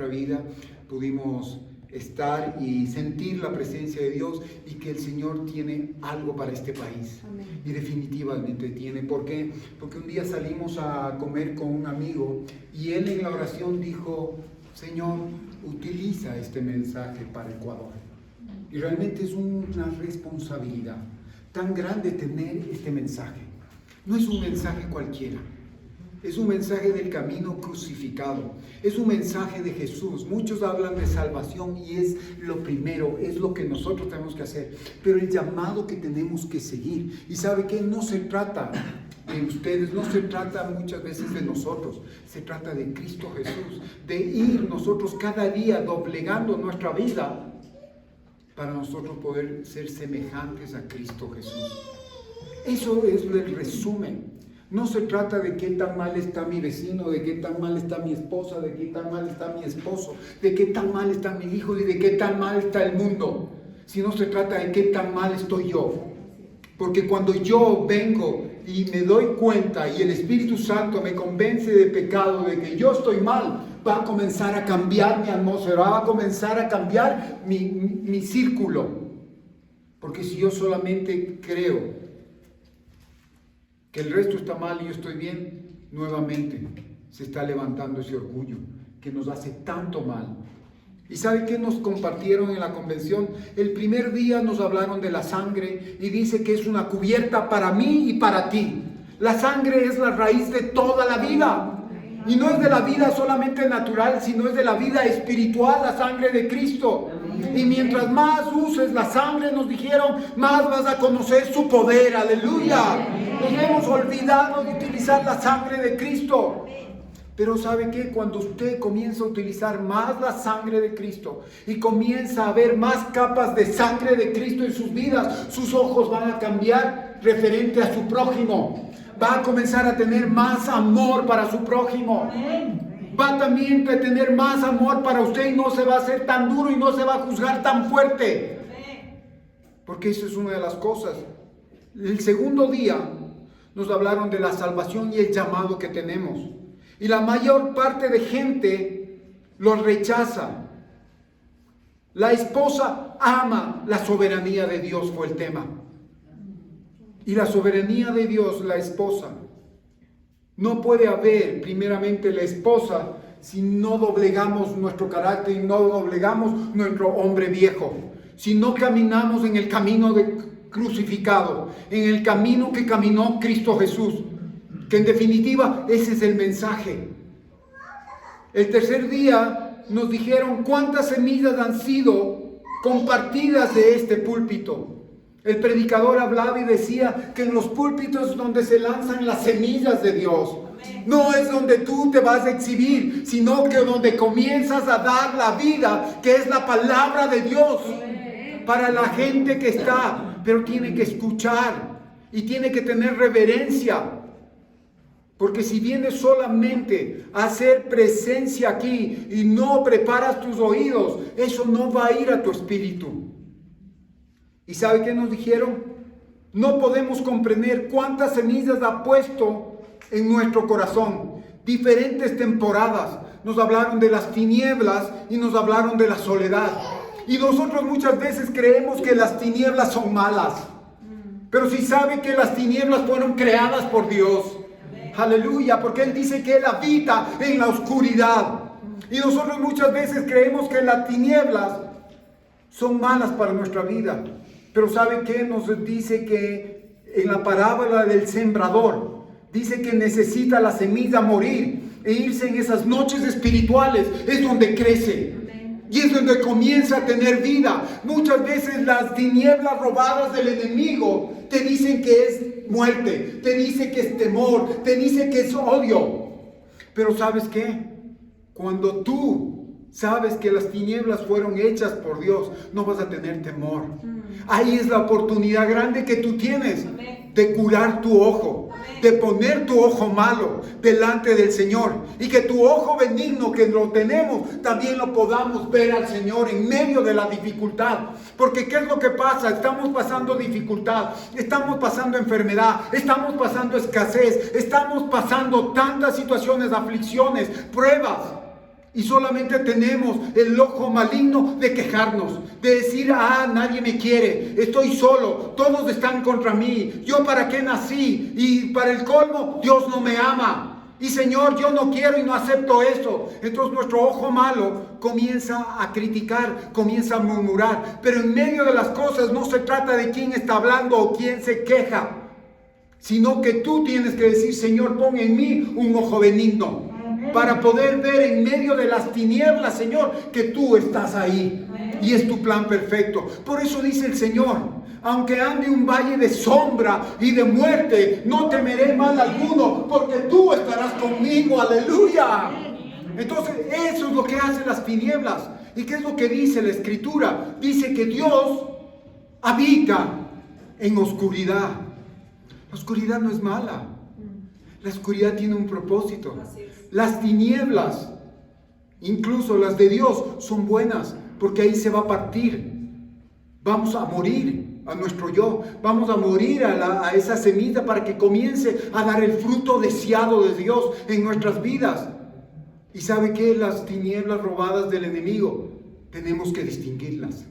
nuestra vida pudimos estar y sentir la presencia de Dios y que el Señor tiene algo para este país. Amén. Y definitivamente tiene. ¿Por qué? Porque un día salimos a comer con un amigo y él en la oración dijo: Señor, utiliza este mensaje para Ecuador. Y realmente es una responsabilidad tan grande tener este mensaje. No es un mensaje cualquiera. Es un mensaje del camino crucificado. Es un mensaje de Jesús. Muchos hablan de salvación y es lo primero, es lo que nosotros tenemos que hacer. Pero el llamado que tenemos que seguir. Y sabe que no se trata de ustedes, no se trata muchas veces de nosotros. Se trata de Cristo Jesús. De ir nosotros cada día doblegando nuestra vida para nosotros poder ser semejantes a Cristo Jesús. Eso es el resumen. No se trata de qué tan mal está mi vecino, de qué tan mal está mi esposa, de qué tan mal está mi esposo, de qué tan mal está mi hijo y de qué tan mal está el mundo. Sino se trata de qué tan mal estoy yo. Porque cuando yo vengo y me doy cuenta y el Espíritu Santo me convence de pecado, de que yo estoy mal, va a comenzar a cambiar mi atmósfera, va a comenzar a cambiar mi círculo. Porque si yo solamente creo que el resto está mal y yo estoy bien, nuevamente se está levantando ese orgullo que nos hace tanto mal. ¿Y sabe qué nos compartieron en la convención? El primer día nos hablaron de la sangre y dice que es una cubierta para mí y para ti. La sangre es la raíz de toda la vida. Y no es de la vida solamente natural, sino es de la vida espiritual, la sangre de Cristo. Y mientras más uses la sangre, nos dijeron, más vas a conocer su poder. ¡Aleluya! Nos hemos olvidado de utilizar la sangre de Cristo. Pero ¿sabe qué? Cuando usted comienza a utilizar más la sangre de Cristo y comienza a ver más capas de sangre de Cristo en sus vidas, sus ojos van a cambiar referente a su prójimo. Va a comenzar a tener más amor para su prójimo. Va también a tener más amor para usted y no se va a hacer tan duro y no se va a juzgar tan fuerte. Porque eso es una de las cosas. El segundo día nos hablaron de la salvación y el llamado que tenemos. Y la mayor parte de gente lo rechaza. La esposa ama la soberanía de Dios, fue el tema. Y la soberanía de Dios, la esposa. No puede haber, primeramente, la esposa si no doblegamos nuestro carácter y no doblegamos nuestro hombre viejo. Si no caminamos en el camino crucificado, en el camino que caminó Cristo Jesús. Que en definitiva, ese es el mensaje. El tercer día nos dijeron cuántas semillas han sido compartidas de este púlpito. El predicador hablaba y decía que en los púlpitos es donde se lanzan las semillas de Dios. No es donde tú te vas a exhibir, sino que donde comienzas a dar la vida, que es la palabra de Dios para la gente que está. Pero tiene que escuchar y tiene que tener reverencia. Porque si vienes solamente a hacer presencia aquí y no preparas tus oídos, eso no va a ir a tu espíritu. ¿Y sabe qué nos dijeron? No podemos comprender cuántas semillas ha puesto en nuestro corazón. Diferentes temporadas. Nos hablaron de las tinieblas y nos hablaron de la soledad. Y nosotros muchas veces creemos que las tinieblas son malas. Pero si sabe que las tinieblas fueron creadas por Dios. Aleluya, porque Él dice que Él habita en la oscuridad. Y nosotros muchas veces creemos que las tinieblas son malas para nuestra vida. Pero ¿sabe qué? Nos dice que en la parábola del sembrador, dice que necesita la semilla morir e irse en esas noches espirituales, es donde crece. Y es donde comienza a tener vida. Muchas veces las tinieblas robadas del enemigo te dicen que es muerte, te dice que es temor, te dice que es odio. Pero ¿sabes qué? Cuando tú sabes que las tinieblas fueron hechas por Dios, no vas a tener temor. Ahí es la oportunidad grande que tú tienes de curar tu ojo, de poner tu ojo malo delante del Señor y que tu ojo benigno que lo tenemos también lo podamos ver al Señor en medio de la dificultad. Porque ¿qué es lo que pasa? Estamos pasando dificultad, estamos pasando enfermedad, estamos pasando escasez, estamos pasando tantas situaciones, aflicciones, pruebas. Y solamente tenemos el ojo maligno de quejarnos, de decir, nadie me quiere, estoy solo, todos están contra mí, yo para qué nací, y para el colmo, Dios no me ama. Y Señor, yo no quiero y no acepto eso. Entonces nuestro ojo malo comienza a criticar, comienza a murmurar. Pero en medio de las cosas no se trata de quién está hablando o quién se queja, sino que tú tienes que decir, Señor, pon en mí un ojo benigno, para poder ver en medio de las tinieblas, Señor, que tú estás ahí. Y es tu plan perfecto. Por eso dice el Señor, aunque ande un valle de sombra y de muerte, no temeré mal alguno, porque tú estarás conmigo. Aleluya. Entonces, eso es lo que hacen las tinieblas. ¿Y qué es lo que dice la Escritura? Dice que Dios habita en oscuridad. La oscuridad no es mala. La oscuridad tiene un propósito. Las tinieblas, incluso las de Dios, son buenas, porque ahí se va a partir. Vamos a morir a nuestro yo. Vamos a morir a esa semilla para que comience a dar el fruto deseado de Dios en nuestras vidas. ¿Y sabe qué? Las tinieblas robadas del enemigo, tenemos que distinguirlas.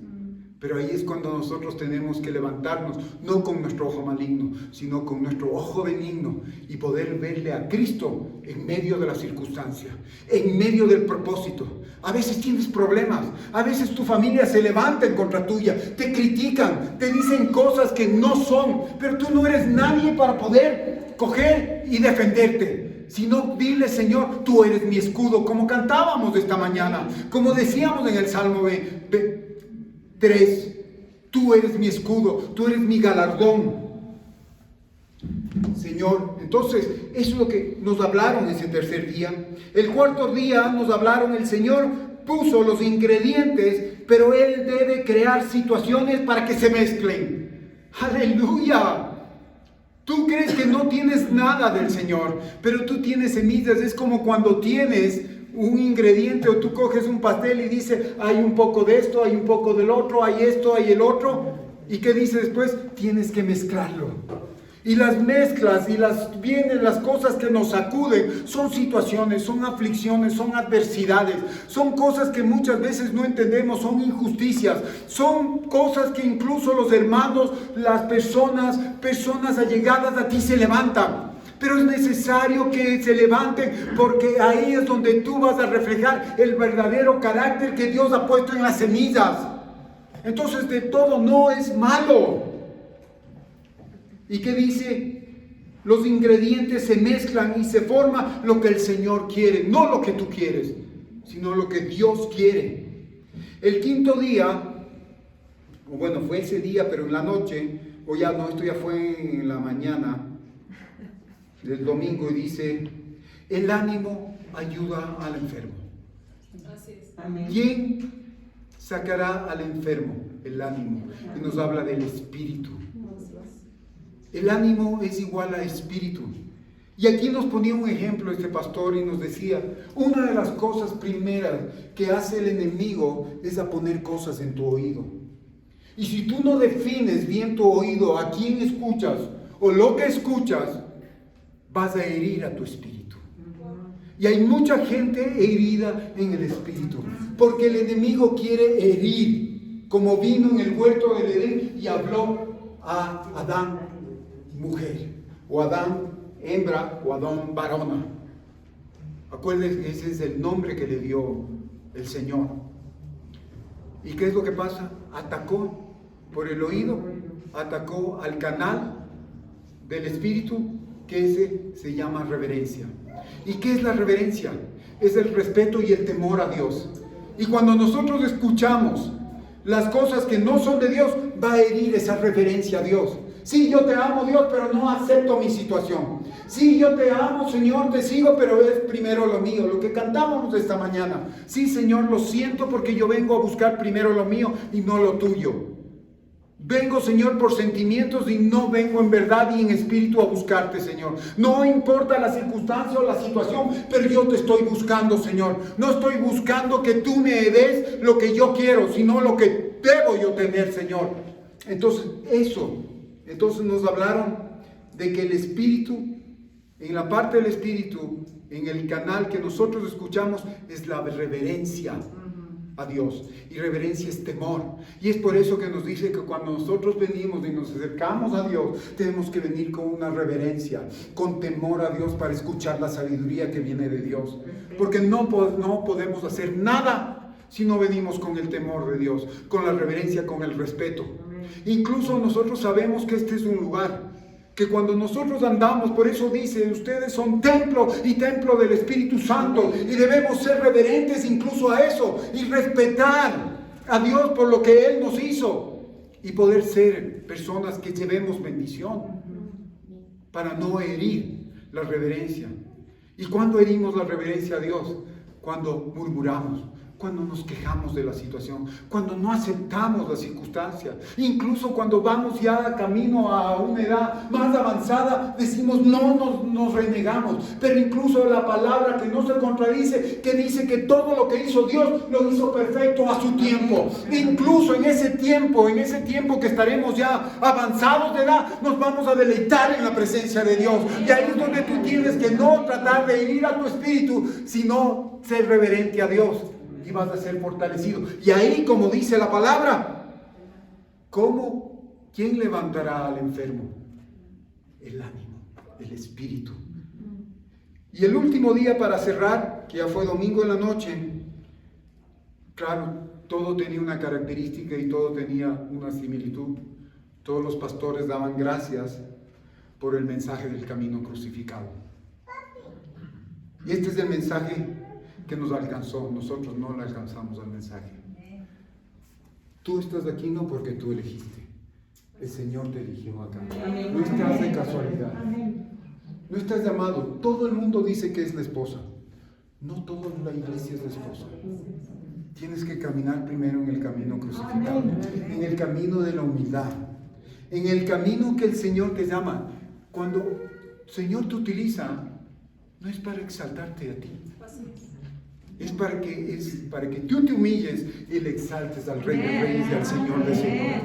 Pero ahí es cuando nosotros tenemos que levantarnos, no con nuestro ojo maligno, sino con nuestro ojo benigno, y poder verle a Cristo en medio de la circunstancia, en medio del propósito. A veces tienes problemas, a veces tu familia se levanta en contra tuya, te critican, te dicen cosas que no son, pero tú no eres nadie para poder coger y defenderte. Sino dile, Señor, tú eres mi escudo, como cantábamos esta mañana, como decíamos en el Salmo 3, tú eres mi escudo, tú eres mi galardón, Señor. Entonces, eso es lo que nos hablaron ese tercer día. El cuarto día nos hablaron, el Señor puso los ingredientes, pero Él debe crear situaciones para que se mezclen. ¡Aleluya! Tú crees que no tienes nada del Señor, pero tú tienes semillas. Es como cuando tienes un ingrediente o tú coges un pastel y dices, hay un poco de esto, hay un poco del otro, hay esto, hay el otro. ¿Y qué dice después? Tienes que mezclarlo. Y las mezclas y vienen las cosas que nos sacuden, son situaciones, son aflicciones, son adversidades, son cosas que muchas veces no entendemos, son injusticias, son cosas que incluso los hermanos, las personas allegadas a ti se levantan. Pero es necesario que se levanten, porque ahí es donde tú vas a reflejar el verdadero carácter que Dios ha puesto en las semillas. Entonces, de todo no es malo. ¿Y qué dice? Los ingredientes se mezclan y se forma lo que el Señor quiere, no lo que tú quieres, sino lo que Dios quiere. El quinto día, o bueno, fue ese día, pero en la noche, o ya no, esto ya fue en la mañana del domingo, y dice, el ánimo ayuda al enfermo. Así es. Amén. ¿Quién sacará al enfermo? El ánimo. Y nos habla del espíritu. El ánimo es igual a espíritu. Y aquí nos ponía un ejemplo este pastor y nos decía, una de las cosas primeras que hace el enemigo es a poner cosas en tu oído. Y si tú no defines bien tu oído, a quién escuchas o lo que escuchas, vas a herir a tu espíritu. Y hay mucha gente herida en el espíritu, porque el enemigo quiere herir, como vino en el huerto del Edén y habló a Adán mujer, o Adán hembra, o Adán varona. Acuérdense, ese es el nombre que le dio el Señor. ¿Y qué es lo que pasa? Atacó por el oído, atacó al canal del espíritu, que ese se llama reverencia. ¿Y qué es la reverencia? Es el respeto y el temor a Dios. Y cuando nosotros escuchamos las cosas que no son de Dios, va a herir esa reverencia a Dios. Sí, yo te amo, Dios, pero no acepto mi situación. Sí, yo te amo, Señor, te sigo, pero es primero lo mío, lo que cantábamos esta mañana. Sí, Señor, lo siento porque yo vengo a buscar primero lo mío y no lo tuyo. Vengo, Señor, por sentimientos y no vengo en verdad y en espíritu a buscarte, Señor. No importa la circunstancia o la situación, pero yo te estoy buscando, Señor. No estoy buscando que tú me des lo que yo quiero, sino lo que debo yo tener, Señor. Entonces nos hablaron de que el espíritu, en la parte del espíritu, en el canal que nosotros escuchamos es la reverencia a Dios. Y reverencia es temor. Y es por eso que nos dice que cuando nosotros venimos y nos acercamos a Dios, tenemos que venir con una reverencia, con temor a Dios, para escuchar la sabiduría que viene de Dios. Porque no podemos hacer nada si no venimos con el temor de Dios, con la reverencia, con el respeto. Incluso nosotros sabemos que este es un lugar que cuando nosotros andamos, por eso dice, ustedes son templo y templo del Espíritu Santo, y debemos ser reverentes incluso a eso, y respetar a Dios por lo que Él nos hizo, y poder ser personas que llevemos bendición, para no herir la reverencia. ¿Y cuándo herimos la reverencia a Dios? Cuando murmuramos, cuando nos quejamos de la situación, cuando no aceptamos la circunstancia, incluso cuando vamos ya camino a una edad más avanzada, decimos no, nos renegamos, pero incluso la palabra que no se contradice, que dice que todo lo que hizo Dios, lo hizo perfecto a su tiempo. Incluso en ese tiempo que estaremos ya avanzados de edad, nos vamos a deleitar en la presencia de Dios, y ahí es donde tú tienes que no tratar de herir a tu espíritu, sino ser reverente a Dios. Y vas a ser fortalecido. Y ahí, como dice la palabra, ¿quién levantará al enfermo? El ánimo, el espíritu. Y el último día para cerrar, que ya fue domingo en la noche, claro, todo tenía una característica y todo tenía una similitud. Todos los pastores daban gracias por el mensaje del camino crucificado. Y este es el mensaje que nos alcanzó. Nosotros no le alcanzamos al mensaje. Tú estás aquí no porque tú elegiste, el Señor te eligió acá. No estás de casualidad, no estás llamado. Todo el mundo dice que es la esposa, no toda la iglesia es la esposa. Tienes que caminar primero en el camino crucificado, en el camino de la humildad, en el camino que el Señor te llama. Cuando el Señor te utiliza, no es para exaltarte a ti, es para que tú te humilles y le exaltes al Rey de Reyes y al Señor de Señores.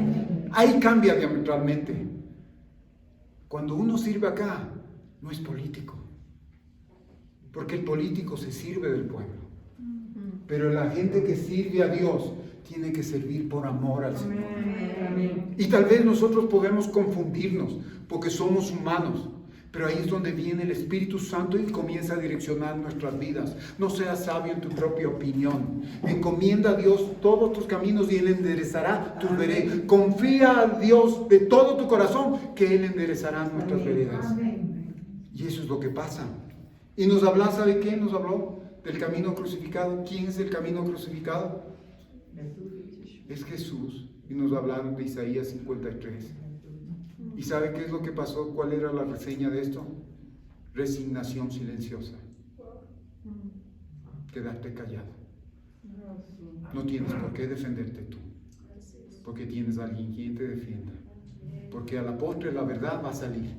Ahí cambia diametralmente. Cuando uno sirve acá, no es político, porque el político se sirve del pueblo, pero la gente que sirve a Dios tiene que servir por amor al Señor. Y tal vez nosotros podemos confundirnos porque somos humanos. Pero ahí es donde viene el Espíritu Santo y comienza a direccionar nuestras vidas. No seas sabio en tu propia opinión. Encomienda a Dios todos tus caminos y Él enderezará tus veredas. Confía a Dios de todo tu corazón que Él enderezará nuestras veredas. Y eso es lo que pasa. Y nos habla, ¿sabe qué? Nos habló del camino crucificado. ¿Quién es el camino crucificado? Es Jesús. Y nos hablaron de Isaías 53. ¿Y sabe qué es lo que pasó? ¿Cuál era la reseña de esto? Resignación silenciosa. Quedarte callado. No tienes por qué defenderte tú, porque tienes a alguien quien te defienda. Porque a la postre la verdad va a salir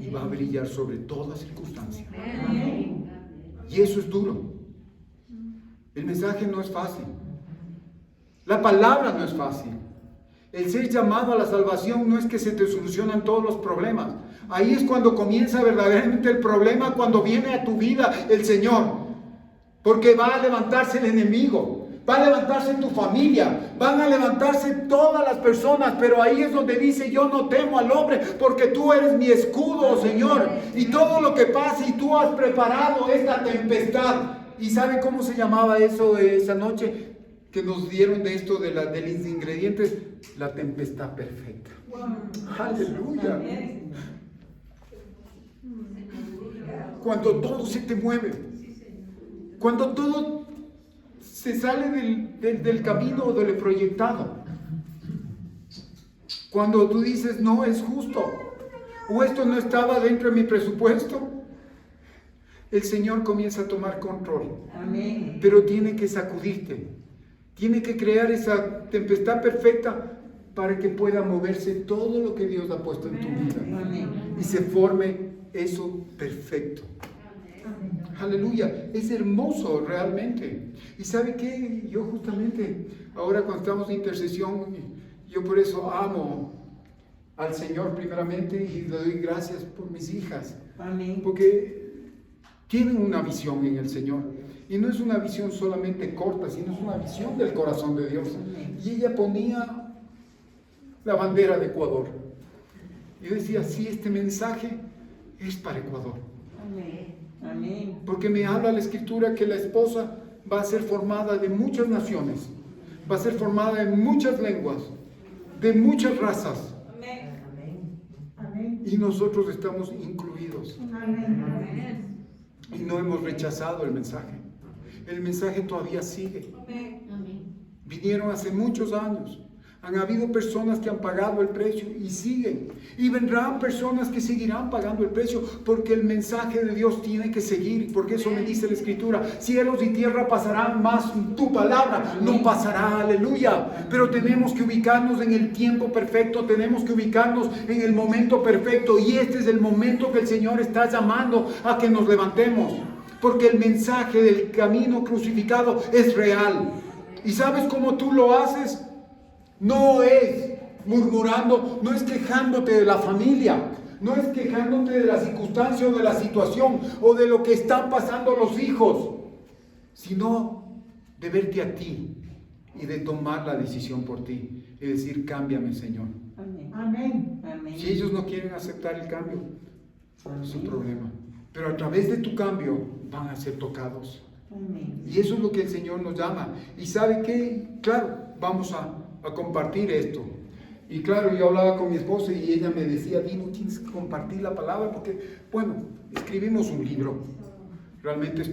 y va a brillar sobre toda circunstancia. Y eso es duro. El mensaje no es fácil. La palabra no es fácil. El ser llamado a la salvación no es que se te solucionan todos los problemas. Ahí es cuando comienza verdaderamente el problema, cuando viene a tu vida el Señor. Porque va a levantarse el enemigo, va a levantarse tu familia, van a levantarse todas las personas, pero ahí es donde dice: yo no temo al hombre, porque tú eres mi escudo, Señor. Y todo lo que pase, y tú has preparado esta tempestad. ¿Y sabe cómo se llamaba eso esa noche? Que nos dieron de esto, de los ingredientes, la tempestad perfecta. Aleluya. Cuando todo se te mueve, cuando todo se sale del camino de lo proyectado, cuando tú dices no es justo, o esto no estaba dentro de mi presupuesto, el Señor comienza a tomar control. Amén. Pero tiene que sacudirte. Tiene que crear esa tempestad perfecta para que pueda moverse todo lo que Dios ha puesto en tu vida. Amén. Y se forme eso perfecto. Amén. Aleluya. Es hermoso realmente. ¿Y sabe qué? Yo justamente, ahora cuando estamos en intercesión, yo por eso amo al Señor primeramente y le doy gracias por mis hijas. Amén. Porque tienen una visión en el Señor. Y no es una visión solamente corta, sino es una visión del corazón de Dios. Y ella ponía la bandera de Ecuador. Y decía, sí, este mensaje es para Ecuador. Amén. Amén. Porque me habla la Escritura que la esposa va a ser formada de muchas naciones, va a ser formada en muchas lenguas, de muchas razas. Amén. Y nosotros estamos incluidos. Amén. Y no hemos rechazado el mensaje. El mensaje todavía sigue. Vinieron hace muchos años. Han habido personas que han pagado el precio y siguen. Y vendrán personas que seguirán pagando el precio, porque el mensaje de Dios tiene que seguir. Porque eso me dice la Escritura: cielos y tierra pasarán, mas tu palabra no pasará. Aleluya. Pero tenemos que ubicarnos en el tiempo perfecto. Tenemos que ubicarnos en el momento perfecto. Y este es el momento que el Señor está llamando a que nos levantemos. Porque el mensaje del camino crucificado es real. ¿Y sabes cómo tú lo haces? No es murmurando, no es quejándote de la familia, no es quejándote de la circunstancia o de la situación o de lo que están pasando los hijos, sino de verte a ti y de tomar la decisión por ti y decir: cámbiame, Señor. Amén. Amén. Si ellos no quieren aceptar el cambio, es su problema, pero a través de tu cambio van a ser tocados. Amén. Y eso es lo que el Señor nos llama. Y ¿sabe qué? Claro, vamos a compartir esto. Y claro, yo hablaba con mi esposa y ella me decía: Dino, tienes que compartir la palabra, porque, bueno, escribimos un libro. Realmente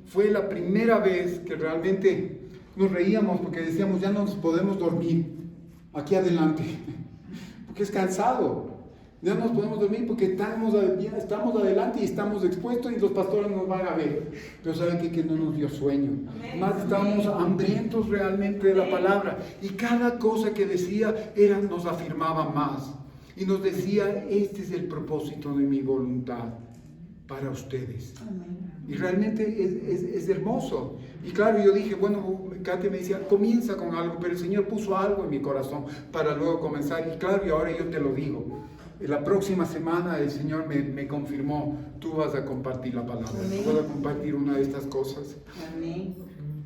fue la primera vez que realmente nos reíamos, porque decíamos: ya no nos podemos dormir aquí adelante, porque es cansado. Ya no nos podemos dormir porque estamos adelante y estamos expuestos y los pastores nos van a ver. Pero ¿saben qué? Que no nos dio sueño. Más estábamos hambrientos realmente de la palabra. Y cada cosa que decía nos afirmaba más. Y nos decía: este es el propósito de mi voluntad para ustedes. Y realmente es hermoso. Y claro, yo dije, bueno, Katia me decía: comienza con algo, pero el Señor puso algo en mi corazón para luego comenzar. Y claro, y ahora yo te lo digo. La próxima semana el Señor me confirmó: tú vas a compartir la palabra, tú vas a compartir una de estas cosas. Amén.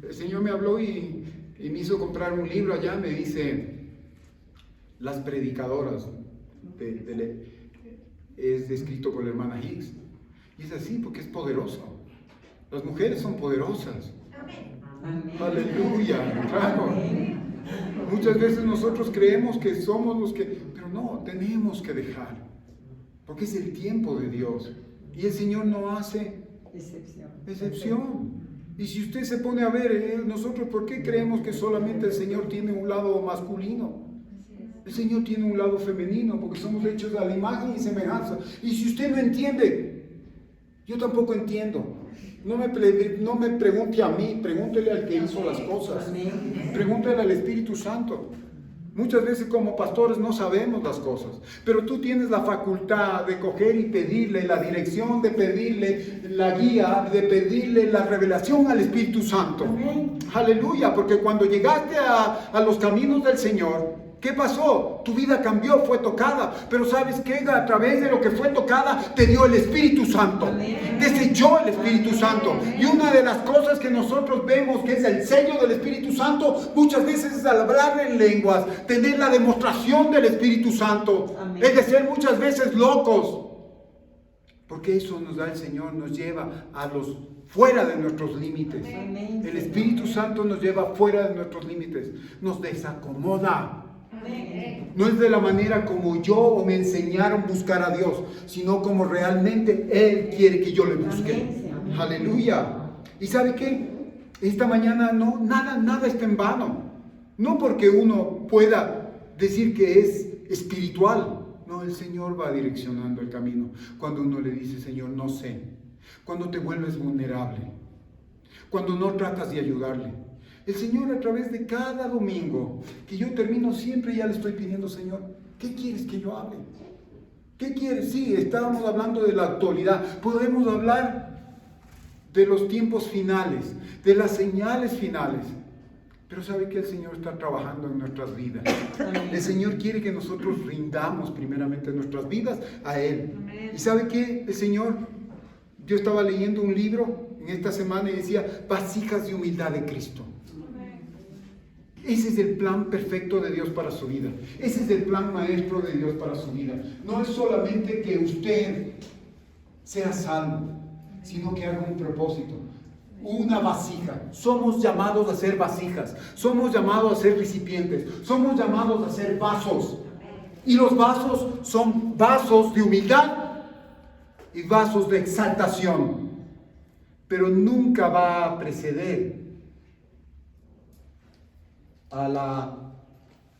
El Señor me habló y me hizo comprar un libro allá. Me dice: Las predicadoras, es escrito por la hermana Hicks. Y es así porque es poderoso. Las mujeres son poderosas. Amén. Aleluya, claro. Amén. Muchas veces nosotros creemos que somos los que... Pero no, tenemos que dejar. Porque es el tiempo de Dios. Y el Señor no hace excepción. Y si usted se pone a ver, nosotros, ¿por qué creemos que solamente el Señor tiene un lado masculino? El Señor tiene un lado femenino, porque somos hechos a la imagen y semejanza. Y si usted no entiende, yo tampoco entiendo. No me pregunte a mí, pregúntele al que hizo las cosas. Pregúntele al Espíritu Santo. Muchas veces como pastores no sabemos las cosas, pero tú tienes la facultad de coger y pedirle la dirección, de pedirle la guía, de pedirle la revelación al Espíritu Santo. Amén. Aleluya, porque cuando llegaste a los caminos del Señor, ¿qué pasó? Tu vida cambió, fue tocada. Pero ¿sabes qué? A través de lo que fue tocada, te dio el Espíritu Santo. Te selló el Espíritu Santo. Y una de las cosas que nosotros vemos que es el sello del Espíritu Santo, muchas veces es al hablar en lenguas, tener la demostración del Espíritu Santo. Es de ser muchas veces locos. Porque eso nos da el Señor, nos lleva fuera de nuestros límites. El Espíritu Santo nos lleva fuera de nuestros límites. Nos desacomoda. No es de la manera como yo o me enseñaron a buscar a Dios, sino como realmente Él quiere que yo le busque. Aleluya. ¿Y sabe qué? Esta mañana nada está en vano. No porque uno pueda decir que es espiritual. No, el Señor va direccionando el camino. Cuando uno le dice: Señor, no sé. Cuando te vuelves vulnerable. Cuando no tratas de ayudarle. El Señor, a través de cada domingo que yo termino, siempre ya le estoy pidiendo: Señor, ¿qué quieres que yo hable? ¿Qué quieres? Sí, estábamos hablando de la actualidad. Podemos hablar de los tiempos finales, de las señales finales. Pero ¿sabe que el Señor está trabajando en nuestras vidas? El Señor quiere que nosotros rindamos primeramente nuestras vidas a Él. ¿Y sabe qué? El Señor Yo estaba leyendo un libro en esta semana y decía, vasijas de humildad de Cristo. Ese es el plan perfecto de Dios para su vida. Ese es el plan maestro de Dios para su vida. No es solamente que usted sea salvo, sino que haga un propósito. Una vasija. Somos llamados a ser vasijas. Somos llamados a ser recipientes. Somos llamados a ser vasos. Y los vasos son vasos de humildad y vasos de exaltación. Pero nunca va a preceder a la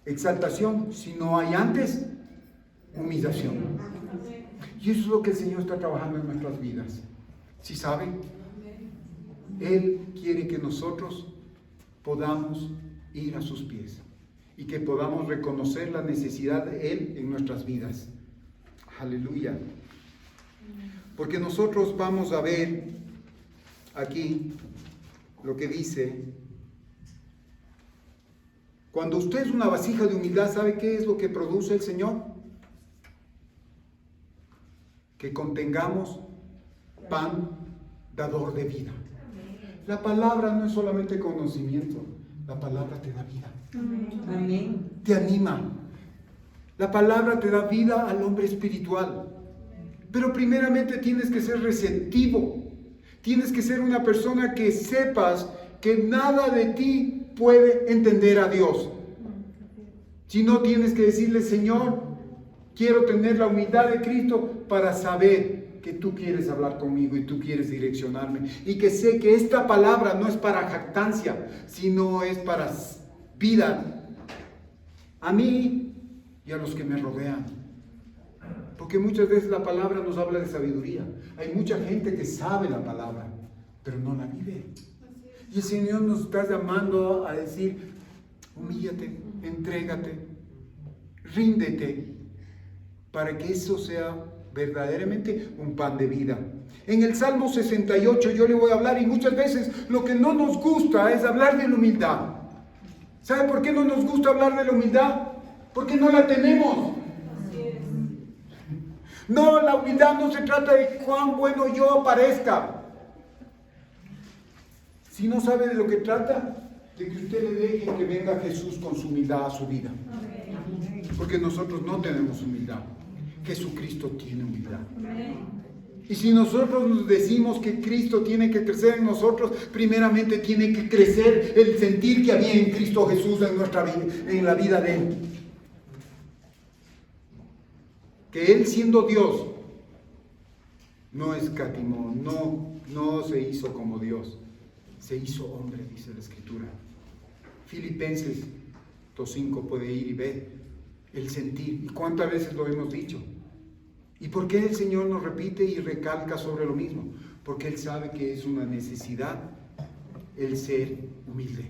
exaltación si no hay antes humillación. Y eso es lo que el Señor está trabajando en nuestras vidas. ¿Sí saben? Él quiere que nosotros podamos ir a sus pies y que podamos reconocer la necesidad de Él en nuestras vidas. Aleluya. Porque nosotros vamos a ver aquí lo que dice. Cuando usted es una vasija de humildad, ¿sabe qué es lo que produce el Señor? Que contengamos pan dador de vida. La palabra no es solamente conocimiento, la palabra te da vida. Amén. Te anima. La palabra te da vida al hombre espiritual. Pero primeramente tienes que ser receptivo. Tienes que ser una persona que sepas que nada de ti puede entender a Dios. Si no, tienes que decirle, Señor, quiero tener la humildad de Cristo para saber que tú quieres hablar conmigo y tú quieres direccionarme. Y que sé que esta palabra no es para jactancia, sino es para vida. A mí y a los que me rodean. Porque muchas veces la palabra nos habla de sabiduría. Hay mucha gente que sabe la palabra, pero no la vive. Y el Señor nos está llamando a decir, humíllate, entrégate, ríndete, para que eso sea verdaderamente un pan de vida. En el Salmo 68 yo le voy a hablar, y muchas veces lo que no nos gusta es hablar de la humildad. ¿Sabe por qué no nos gusta hablar de la humildad? Porque no la tenemos. No, la humildad no se trata de cuán bueno yo parezca. Si no sabe de lo que trata, de que usted le deje que venga Jesús con su humildad a su vida. Porque nosotros no tenemos humildad. Jesucristo tiene humildad. Y si nosotros nos decimos que Cristo tiene que crecer en nosotros, primeramente tiene que crecer el sentir que había en Cristo Jesús en nuestra vida, en la vida de Él. Que Él, siendo Dios, no escatimó, no se hizo como Dios, se hizo hombre, dice la Escritura. Filipenses 2:5 puede ir y ver el sentir. ¿Y cuántas veces lo hemos dicho? ¿Y por qué el Señor nos repite y recalca sobre lo mismo? Porque Él sabe que es una necesidad el ser humilde.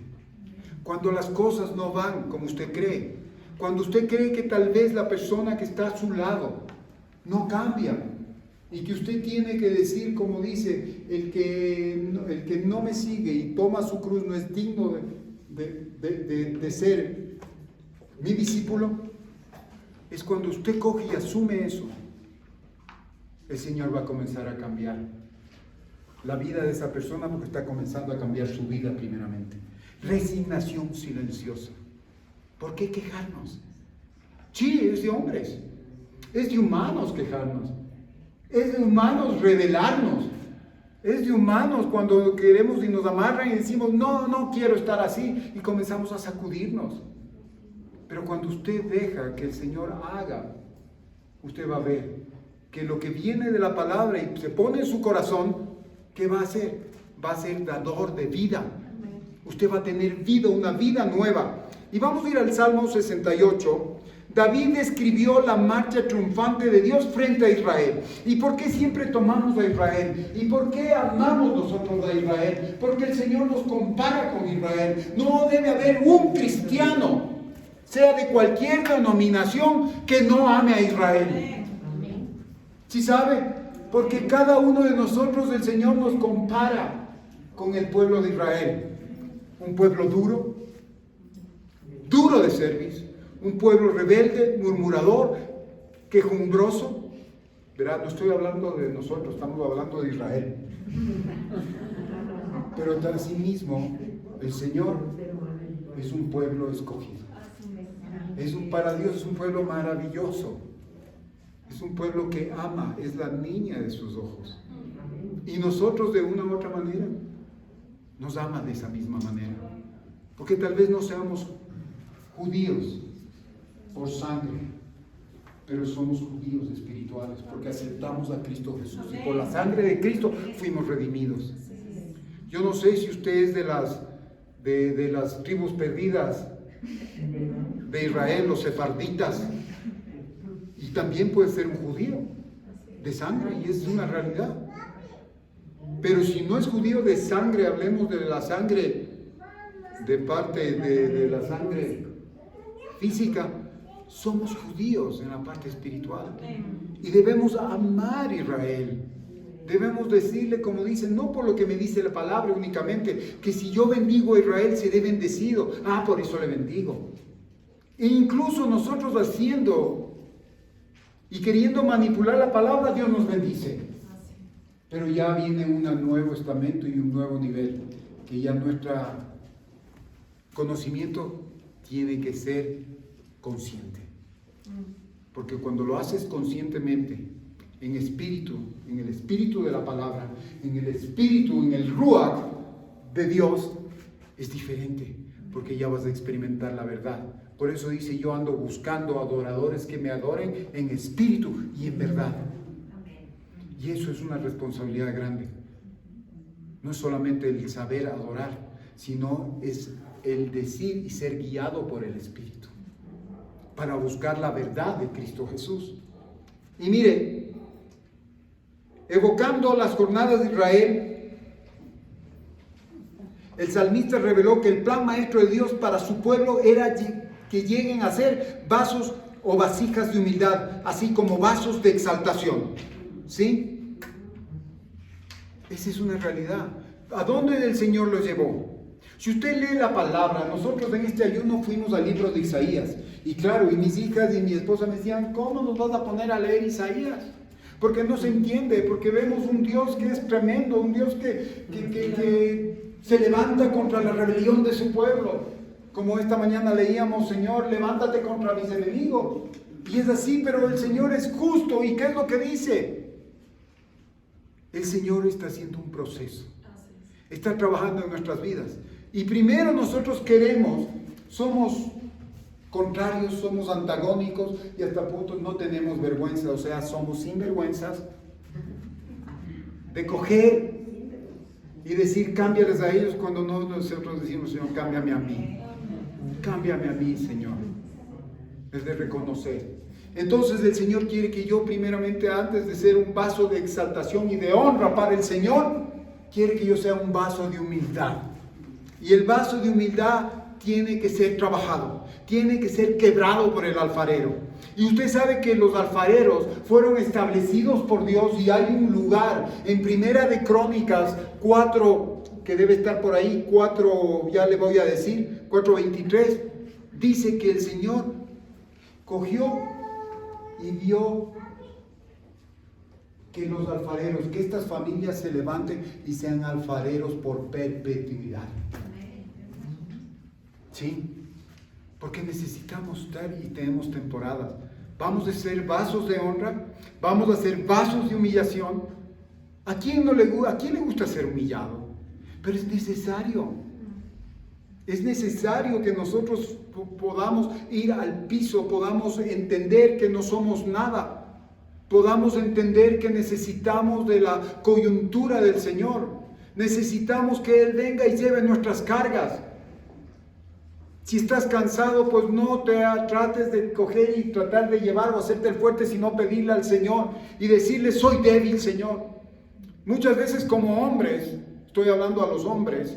Cuando las cosas no van como usted cree, cuando usted cree que tal vez la persona que está a su lado no cambia y que usted tiene que decir, como dice, el que no me sigue y toma su cruz no es digno de ser mi discípulo, es cuando usted coge y asume eso, el Señor va a comenzar a cambiar la vida de esa persona, porque está comenzando a cambiar su vida primeramente. Resignación silenciosa. ¿Por qué quejarnos? Sí, es de hombres, es de humanos quejarnos, es de humanos rebelarnos, es de humanos cuando queremos y nos amarran y decimos, no quiero estar así, y comenzamos a sacudirnos. Pero cuando usted deja que el Señor haga, usted va a ver que lo que viene de la palabra y se pone en su corazón, ¿qué va a hacer? Va a ser dador de vida. Usted va a tener vida, una vida nueva. Y vamos a ir al Salmo 68. David escribió la marcha triunfante de Dios frente a Israel. ¿Y por qué siempre tomamos a Israel? ¿Y por qué amamos nosotros a Israel? Porque el Señor nos compara con Israel. No debe haber un cristiano, sea de cualquier denominación, que no ame a Israel. ¿Sí sabe? Porque cada uno de nosotros, el Señor nos compara con el pueblo de Israel. Un pueblo duro de cerviz, un pueblo rebelde, murmurador, quejumbroso. Verá, no estoy hablando de nosotros, estamos hablando de Israel. Pero asimismo, el Señor es un pueblo escogido. Para Dios es un pueblo maravilloso. Es un pueblo que ama, es la niña de sus ojos. Y nosotros de una u otra manera nos ama de esa misma manera. Porque tal vez no seamos judíos por sangre, pero somos judíos espirituales porque aceptamos a Cristo Jesús. Y por la sangre de Cristo fuimos redimidos. Yo no sé si usted es de las tribus perdidas de Israel, los sefarditas, y también puede ser un judío de sangre, y es una realidad. Pero si no es judío de sangre, hablemos de la sangre, de parte de la sangre física, somos judíos en la parte espiritual. Y debemos amar a Israel. Debemos decirle, como dice, no por lo que me dice la palabra únicamente, que si yo bendigo a Israel seré bendecido. Por eso le bendigo. E incluso nosotros haciendo y queriendo manipular la palabra, Dios nos bendice. Pero ya viene un nuevo estamento y un nuevo nivel, que ya nuestro conocimiento tiene que ser consciente. Porque cuando lo haces conscientemente, en el espíritu de la palabra, en el ruach de Dios, es diferente, porque ya vas a experimentar la verdad. Por eso dice, yo ando buscando adoradores que me adoren en espíritu y en verdad. Y eso es una responsabilidad grande. No es solamente el saber adorar, sino es el decir y ser guiado por el Espíritu para buscar la verdad de Cristo Jesús. Y mire, evocando las jornadas de Israel, el salmista reveló que el plan maestro de Dios para su pueblo era que lleguen a ser vasos o vasijas de humildad, así como vasos de exaltación. ¿Sí? Esa es una realidad. ¿A dónde el Señor los llevó? Si usted lee la palabra, nosotros en este ayuno fuimos al libro de Isaías. Y claro, y mis hijas y mi esposa me decían, ¿cómo nos vas a poner a leer Isaías? Porque no se entiende, porque vemos un Dios que es tremendo, un Dios que se levanta contra la rebelión de su pueblo. Como esta mañana leíamos, Señor, levántate contra mis enemigos. Y es así, pero el Señor es justo. ¿Y qué es lo que dice? El Señor está haciendo un proceso. Está trabajando en nuestras vidas. Y primero nosotros somos contrarios, somos antagónicos y hasta punto no tenemos vergüenza, o sea, somos sinvergüenzas de coger y decir cámbiales a ellos cuando no nosotros decimos, Señor, cámbiame a mí, Señor. Es de reconocer. Entonces el Señor quiere que yo primeramente, antes de ser un vaso de exaltación y de honra para el Señor, quiere que yo sea un vaso de humildad. Y el vaso de humildad tiene que ser trabajado, tiene que ser quebrado por el alfarero. Y usted sabe que los alfareros fueron establecidos por Dios y hay un lugar en Primera de Crónicas 4, que debe estar por ahí, 4, ya le voy a decir, 4:23, dice que el Señor cogió y vio que los alfareros, que estas familias se levanten y sean alfareros por perpetuidad. ¿Sí? Porque necesitamos estar y tenemos temporadas. Vamos a ser vasos de honra, vamos a ser vasos de humillación. ¿A quién le gusta ser humillado? Pero es necesario. Es necesario que nosotros podamos ir al piso, podamos entender que no somos nada, podamos entender que necesitamos de la coyuntura del Señor, necesitamos que Él venga y lleve nuestras cargas. Si estás cansado, pues no te trates de coger y tratar de llevar o hacerte el fuerte, sino pedirle al Señor y decirle, soy débil, Señor. Muchas veces como hombres, estoy hablando a los hombres,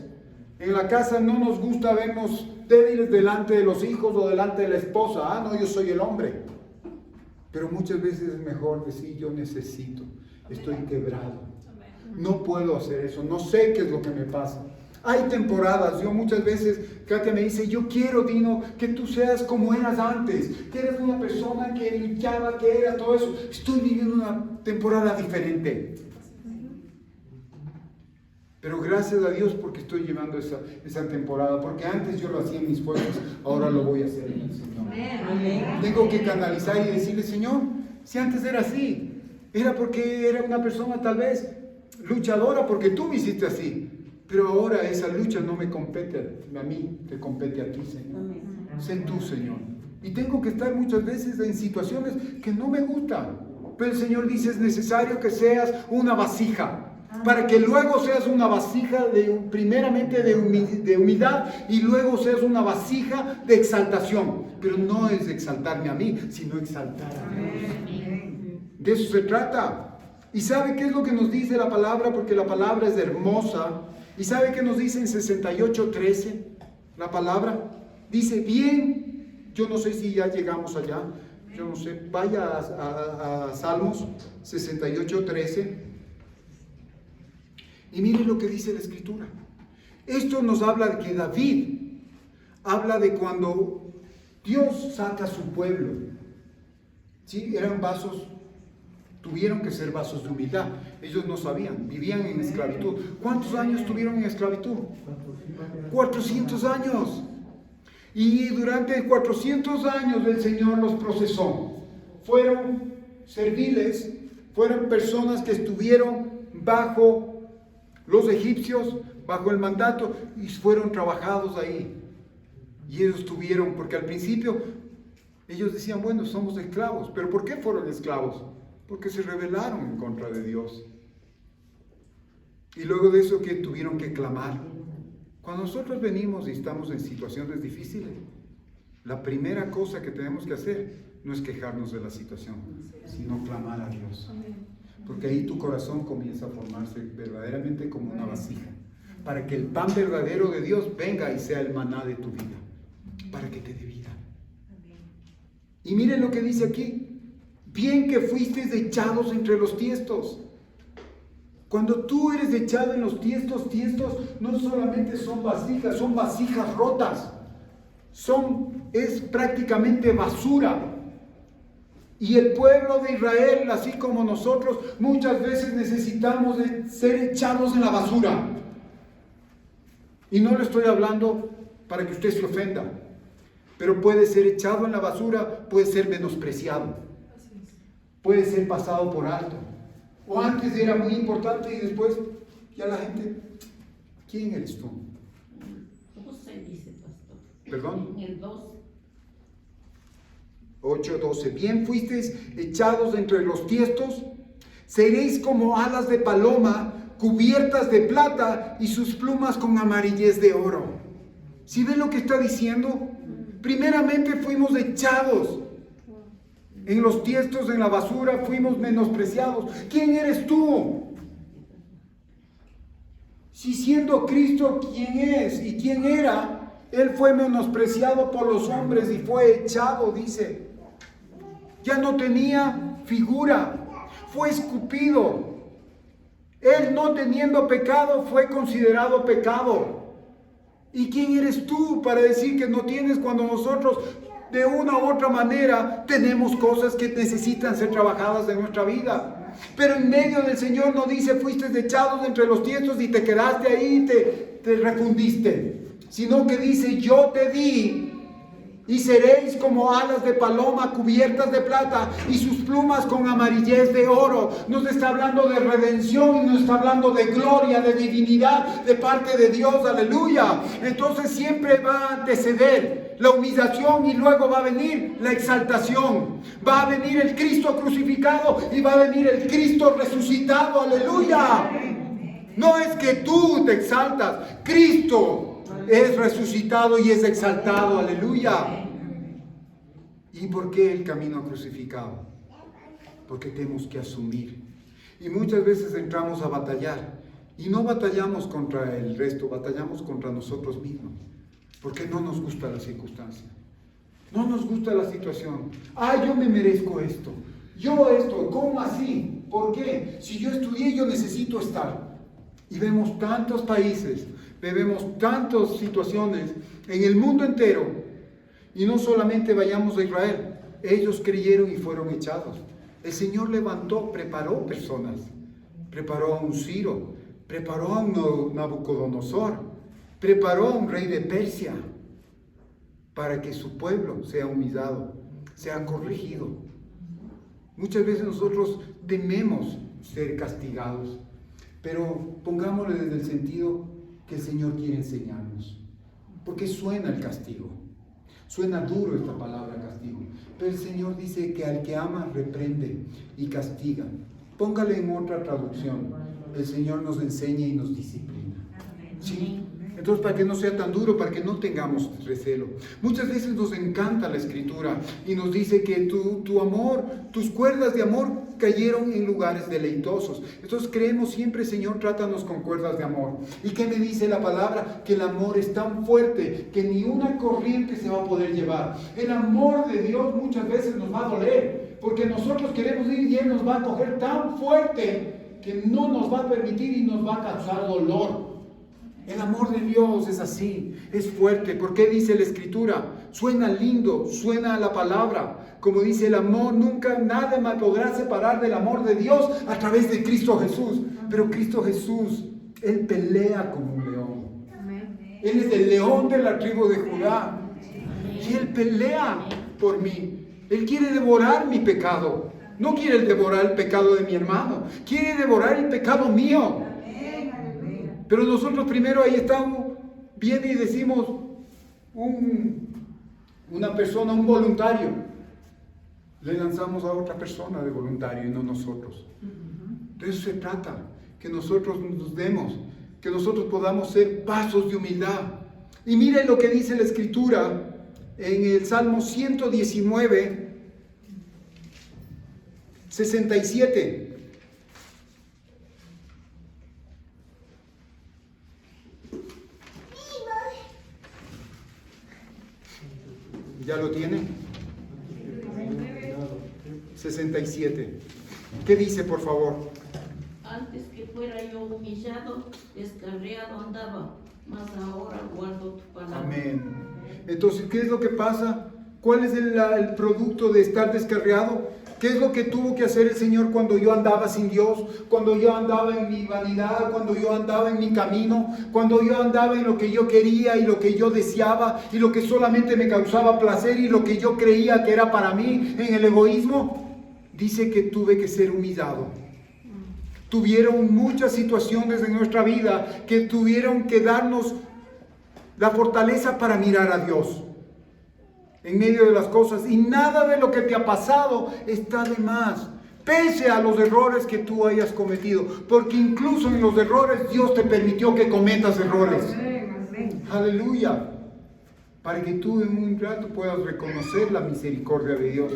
en la casa no nos gusta vernos débiles delante de los hijos o delante de la esposa. No, yo soy el hombre. Pero muchas veces es mejor decir, yo necesito, estoy quebrado. No puedo hacer eso, no sé qué es lo que me pasa. Hay temporadas. Yo muchas veces, Katia me dice, yo quiero, Dino, que tú seas como eras antes, que eres una persona que luchaba, que era todo eso. Estoy viviendo una temporada diferente. Pero gracias a Dios porque estoy llevando esa temporada, porque antes yo lo hacía en mis fuerzas, ahora lo voy a hacer en el Señor. Amén. Tengo que canalizar y decirle, Señor, si antes era así, era porque era una persona tal vez luchadora, porque tú me hiciste así, pero ahora esa lucha no me compete a mí, te compete a ti, Señor. Sé tú, Señor. Y tengo que estar muchas veces en situaciones que no me gustan, pero el Señor dice, es necesario que seas una vasija, para que luego seas una vasija primeramente de humildad y luego seas una vasija de exaltación. Pero no es exaltarme a mí, sino exaltar a Dios. De eso se trata. ¿Y sabe qué es lo que nos dice la palabra? Porque la palabra es hermosa. ¿Y sabe qué nos dice en 68:13? La palabra dice, bien, yo no sé si ya llegamos allá, yo no sé, vaya a Salmos 68:13. Y miren lo que dice la Escritura. Esto nos habla de que David habla de cuando Dios saca a su pueblo. ¿Sí? Eran vasos, tuvieron que ser vasos de humildad. Ellos no sabían, vivían en esclavitud. ¿Cuántos años tuvieron en esclavitud? 400 años. Y durante 400 años el Señor los procesó. Fueron serviles, fueron personas que estuvieron bajo los egipcios, bajo el mandato, y fueron trabajados ahí. Y ellos tuvieron, porque al principio ellos decían, bueno, somos esclavos. ¿Pero por qué fueron esclavos? Porque se rebelaron en contra de Dios. Y luego de eso que tuvieron que clamar. Cuando nosotros venimos y estamos en situaciones difíciles, la primera cosa que tenemos que hacer no es quejarnos de la situación, sino clamar a Dios. Porque ahí tu corazón comienza a formarse verdaderamente como una vasija, para que el pan verdadero de Dios venga y sea el maná de tu vida, para que te dé vida. Y miren lo que dice aquí, bien que fuisteis echados entre los tiestos. Cuando tú eres echado en los tiestos no solamente son vasijas rotas, es prácticamente basura. Y el pueblo de Israel, así como nosotros, muchas veces necesitamos de ser echados en la basura. Y no le estoy hablando para que usted se ofenda, pero puede ser echado en la basura, puede ser menospreciado, puede ser pasado por alto. O antes era muy importante y después ya la gente, ¿quién eres tú? ¿Cómo se dice, pastor? ¿Perdón? En el 2. 8:12. Bien fuisteis echados entre los tiestos, seréis como alas de paloma cubiertas de plata y sus plumas con amarillez de oro. ¿Sí ven lo que está diciendo? Primeramente fuimos echados en los tiestos, en la basura, fuimos menospreciados. ¿Quién eres tú? Si siendo Cristo quien es y quien era, Él fue menospreciado por los hombres y fue echado, dice. Ya no tenía figura, fue escupido. Él, no teniendo pecado, fue considerado pecado. ¿Y quién eres tú para decir que no tienes cuando nosotros de una u otra manera tenemos cosas que necesitan ser trabajadas en nuestra vida? Pero en medio del Señor no dice fuiste echados entre los tiestos y te quedaste ahí y te refundiste, sino que dice yo te di. Y seréis como alas de paloma cubiertas de plata y sus plumas con amarillez de oro. Nos está hablando de redención y nos está hablando de gloria, de divinidad de parte de Dios. Aleluya. Entonces siempre va a anteceder la humillación y luego va a venir la exaltación. Va a venir el Cristo crucificado y va a venir el Cristo resucitado. Aleluya. No es que tú te exaltas. Cristo es resucitado y es exaltado, aleluya. ¿Y por qué el camino crucificado? Porque tenemos que asumir. Y muchas veces entramos a batallar y no batallamos contra el resto, batallamos contra nosotros mismos, porque no nos gusta la circunstancia, no nos gusta la situación. Yo me merezco esto, yo esto, ¿cómo así? ¿Por qué? Si yo estudié, yo necesito estar. Y vemos tantos países Vemos tantas situaciones en el mundo entero. Y no solamente vayamos a Israel. Ellos creyeron y fueron echados. El Señor levantó, preparó personas. Preparó a un Ciro. Preparó a un Nabucodonosor. Preparó a un rey de Persia. Para que su pueblo sea humillado, sea corregido. Muchas veces nosotros tememos ser castigados. Pero pongámosle desde el sentido que el Señor quiere enseñarnos. Porque suena el castigo. Suena duro esta palabra castigo. Pero el Señor dice que al que ama reprende y castiga. Póngale en otra traducción. El Señor nos enseña y nos disciplina. ¿Sí? Entonces, para que no sea tan duro, para que no tengamos recelo. Muchas veces nos encanta la Escritura y nos dice que tu amor, tus cuerdas de amor cayeron en lugares deleitosos. Entonces creemos siempre, Señor, trátanos con cuerdas de amor. ¿Y qué me dice la palabra? Que el amor es tan fuerte que ni una corriente se va a poder llevar. El amor de Dios muchas veces nos va a doler, porque nosotros queremos ir y Él nos va a coger tan fuerte que no nos va a permitir y nos va a causar dolor. El amor de Dios es así, es fuerte. ¿Por qué dice la Escritura? Suena lindo, suena la palabra. Como dice el amor, nunca nada me podrá separar del amor de Dios a través de Cristo Jesús. Pero Cristo Jesús, Él pelea como un león. Él es el león de la tribu de Judá. Y Él pelea por mí. Él quiere devorar mi pecado. No quiere devorar el pecado de mi hermano. Quiere devorar el pecado mío. Pero nosotros primero ahí estamos, viene y decimos, una persona, un voluntario, le lanzamos a otra persona de voluntario y no nosotros. De eso se trata, que nosotros nos demos, que nosotros podamos ser pasos de humildad. Y miren lo que dice la Escritura en el Salmo 119, 67. ¿Ya lo tiene? 67. ¿Qué dice, por favor? Antes que fuera yo humillado, descarriado andaba, mas ahora guardo tu palabra. Amén. Entonces, ¿qué es lo que pasa? ¿Cuál es el producto de estar descarriado? ¿Qué es lo que tuvo que hacer el Señor cuando yo andaba sin Dios? Cuando yo andaba en mi vanidad, cuando yo andaba en mi camino, cuando yo andaba en lo que yo quería y lo que yo deseaba y lo que solamente me causaba placer y lo que yo creía que era para mí en el egoísmo. Dice que tuve que ser humillado. Tuvieron muchas situaciones en nuestra vida que tuvieron que darnos la fortaleza para mirar a Dios en medio de las cosas, y nada de lo que te ha pasado está de más, pese a los errores que tú hayas cometido, porque incluso en los errores Dios te permitió que cometas errores. Aleluya, para que tú en un rato puedas reconocer la misericordia de Dios.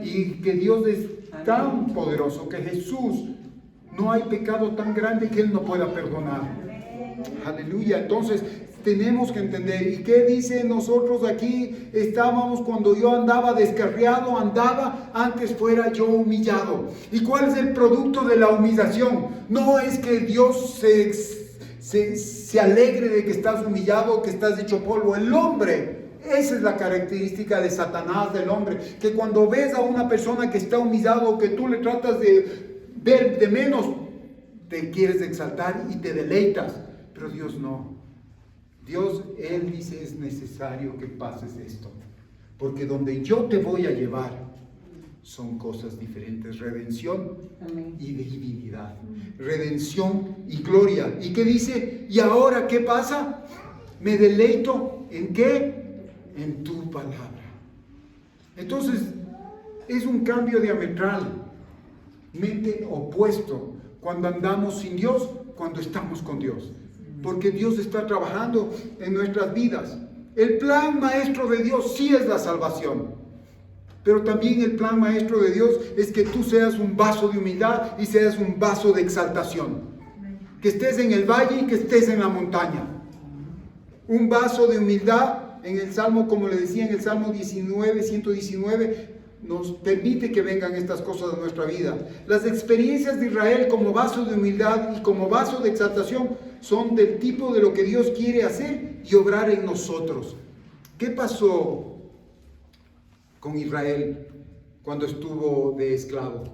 Y que Dios es tan poderoso que Jesús, no hay pecado tan grande que Él no pueda perdonar. Aleluya. Entonces tenemos que entender. ¿Y qué dice nosotros aquí? Estábamos cuando yo andaba descarriado, andaba antes fuera yo humillado. ¿Y cuál es el producto de la humillación? No es que Dios se alegre de que estás humillado, que estás hecho polvo. El hombre, esa es la característica de Satanás, del hombre, que cuando ves a una persona que está humillado, que tú le tratas de ver de menos, te quieres exaltar y te deleitas. Pero Dios no. Dios, Él dice, es necesario que pases esto, porque donde yo te voy a llevar son cosas diferentes: redención y divinidad, redención y gloria. ¿Y qué dice? ¿Y ahora qué pasa? Me deleito ¿en qué? En tu palabra. Entonces es un cambio diametralmente opuesto cuando andamos sin Dios, cuando estamos con Dios. Porque Dios está trabajando en nuestras vidas. El plan maestro de Dios sí es la salvación. Pero también el plan maestro de Dios es que tú seas un vaso de humildad y seas un vaso de exaltación. Que estés en el valle y que estés en la montaña. Un vaso de humildad, en el Salmo, como le decía en el Salmo 119, nos permite que vengan estas cosas a nuestra vida. Las experiencias de Israel como vaso de humildad y como vaso de exaltación son del tipo de lo que Dios quiere hacer y obrar en nosotros. ¿Qué pasó con Israel cuando estuvo de esclavo?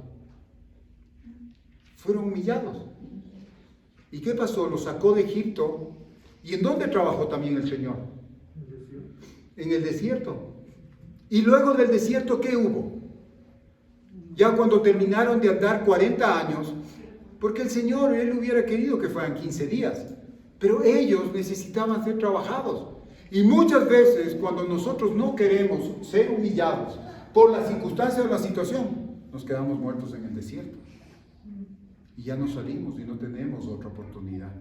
Fueron humillados. ¿Y qué pasó? Los sacó de Egipto. ¿Y en dónde trabajó también el Señor? En el desierto. Y luego del desierto, ¿qué hubo? Ya cuando terminaron de andar 40 años, porque el Señor, Él hubiera querido que fueran 15 días, pero ellos necesitaban ser trabajados. Y muchas veces cuando nosotros no queremos ser humillados por las circunstancias o la situación, nos quedamos muertos en el desierto. Y ya no salimos y no tenemos otra oportunidad.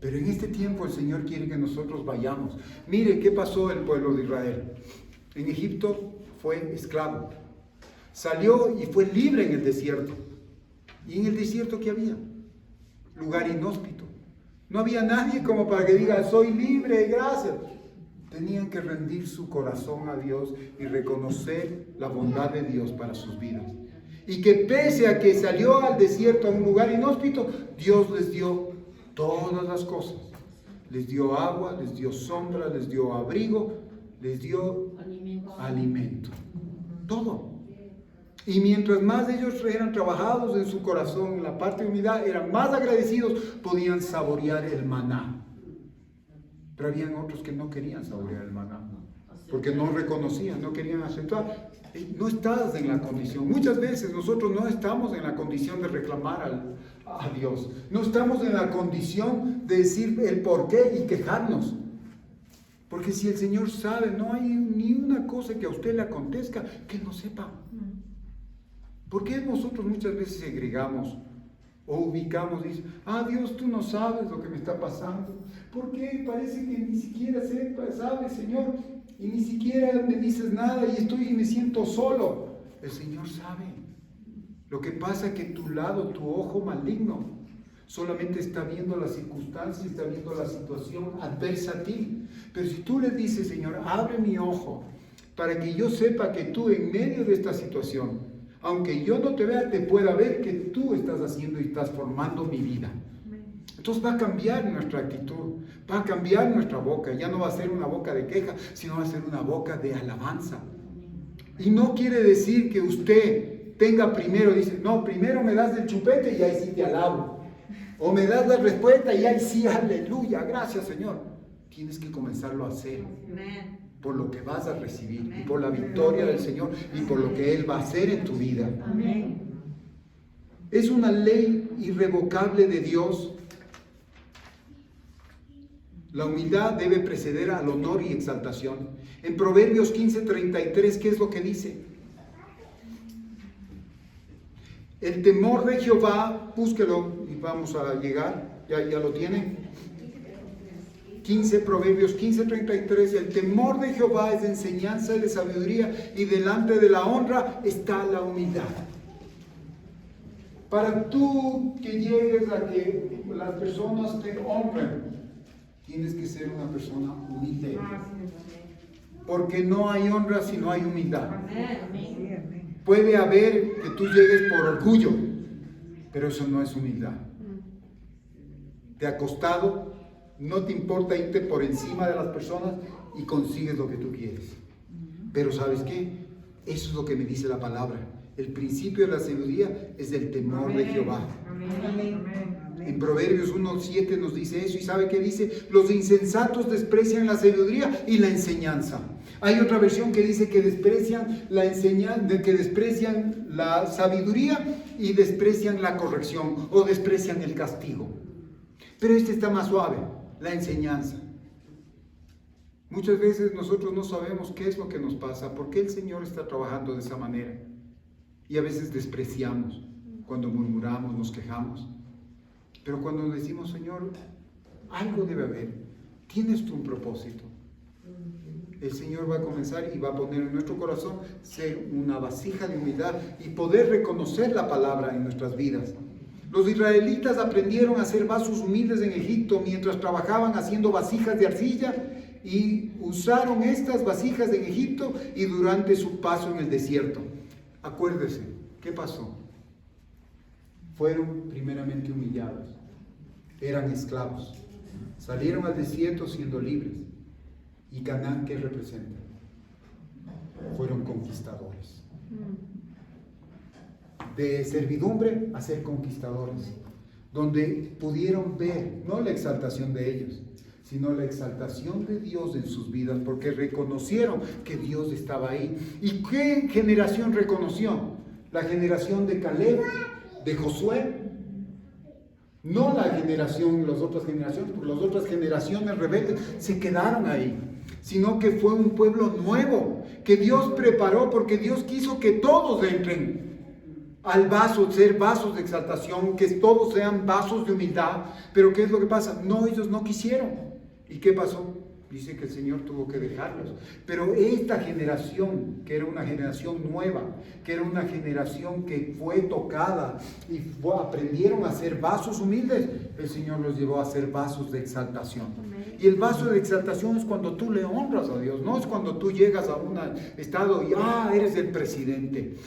Pero en este tiempo el Señor quiere que nosotros vayamos. Mire qué pasó el pueblo de Israel. En Egipto fue esclavo. Salió y fue libre en el desierto. ¿Y en el desierto qué había? Lugar inhóspito. No había nadie como para que diga, soy libre, gracias. Tenían que rendir su corazón a Dios y reconocer la bondad de Dios para sus vidas. Y que pese a que salió al desierto, a un lugar inhóspito, Dios les dio todas las cosas. Les dio agua, les dio sombra, les dio abrigo, les dio alimento. Todo. Y mientras más ellos eran trabajados en su corazón, en la parte de humildad, eran más agradecidos, podían saborear el maná. Pero habían otros que no querían saborear el maná, porque no reconocían, no querían aceptar. No estás en la condición. Muchas veces nosotros no estamos en la condición de reclamar a Dios. No estamos en la condición de decir el por qué y quejarnos. Porque si el Señor sabe, no hay ni una cosa que a usted le acontezca que no sepa. ¿Por qué nosotros muchas veces segregamos o ubicamos y dicen, Dios, tú no sabes lo que me está pasando? ¿Por qué? Parece que ni siquiera sabes, Señor, y ni siquiera me dices nada y me siento solo. El Señor sabe. Lo que pasa es que tu ojo maligno, solamente está viendo las circunstancias, está viendo la situación adversa a ti. Pero si tú le dices, Señor, abre mi ojo para que yo sepa que tú en medio de esta situación, aunque yo no te vea, te pueda ver que tú estás haciendo y estás formando mi vida. Entonces va a cambiar nuestra actitud, va a cambiar nuestra boca. Ya no va a ser una boca de queja, sino va a ser una boca de alabanza. Y no quiere decir que usted tenga primero, dice, no, primero me das el chupete y ahí sí te alabo. O me das la respuesta y ahí sí, aleluya, gracias Señor. Tienes que comenzarlo a hacer. Por lo que vas a recibir y por la victoria del Señor y por lo que Él va a hacer en tu vida. Amén. Es una ley irrevocable de Dios. La humildad debe preceder al honor y exaltación. En Proverbios 15:33, ¿qué es lo que dice? El temor de Jehová, búsquelo y vamos a llegar, ya lo tienen. Proverbios 15:33, el temor de Jehová es enseñanza y de sabiduría, y delante de la honra está la humildad. Para tú que llegues a que las personas te honren, tienes que ser una persona humilde. Porque no hay honra si no hay humildad. Puede haber que tú llegues por orgullo, pero eso no es humildad. Te ha costado, no te importa irte por encima de las personas y consigues lo que tú quieres. Pero ¿sabes qué? Eso es lo que me dice la palabra. El principio de la sabiduría es el temor de Jehová. En Proverbios 1:7 nos dice eso. ¿Y sabe qué dice? Los insensatos desprecian la sabiduría y la enseñanza. Hay otra versión que dice que desprecian la enseñanza, que desprecian la sabiduría y desprecian la corrección o desprecian el castigo. Pero este está más suave, la enseñanza. Muchas veces nosotros no sabemos qué es lo que nos pasa, por qué el Señor está trabajando de esa manera. Y a veces despreciamos cuando murmuramos, nos quejamos. Pero cuando decimos, Señor, algo debe haber, tienes tú un propósito. El Señor va a comenzar y va a poner en nuestro corazón ser una vasija de humildad y poder reconocer la palabra en nuestras vidas. Los israelitas aprendieron a hacer vasos humildes en Egipto mientras trabajaban haciendo vasijas de arcilla y usaron estas vasijas en Egipto y durante su paso en el desierto. Acuérdese, ¿qué pasó? Fueron primeramente humillados, eran esclavos, salieron al desierto siendo libres. ¿Y Canaán qué representa? Fueron conquistadores. De servidumbre a ser conquistadores, donde pudieron ver no la exaltación de ellos, sino la exaltación de Dios en sus vidas, porque reconocieron que Dios estaba ahí. ¿Y qué generación reconoció? La generación de Caleb, de Josué. No la generación, las otras generaciones, porque las otras generaciones rebeldes se quedaron ahí, sino que fue un pueblo nuevo, que Dios preparó, porque Dios quiso que todos entren al vaso, ser vasos de exaltación, que todos sean vasos de humildad. Pero ¿qué es lo que pasa? No, ellos no quisieron. ¿Y qué pasó? Dice que el Señor tuvo que dejarlos. Pero esta generación, que era una generación nueva, que era una generación que fue tocada y aprendieron a ser vasos humildes, el Señor los llevó a ser vasos de exaltación. Y el vaso de exaltación es cuando tú le honras a Dios, no es cuando tú llegas a un estado y eres el presidente,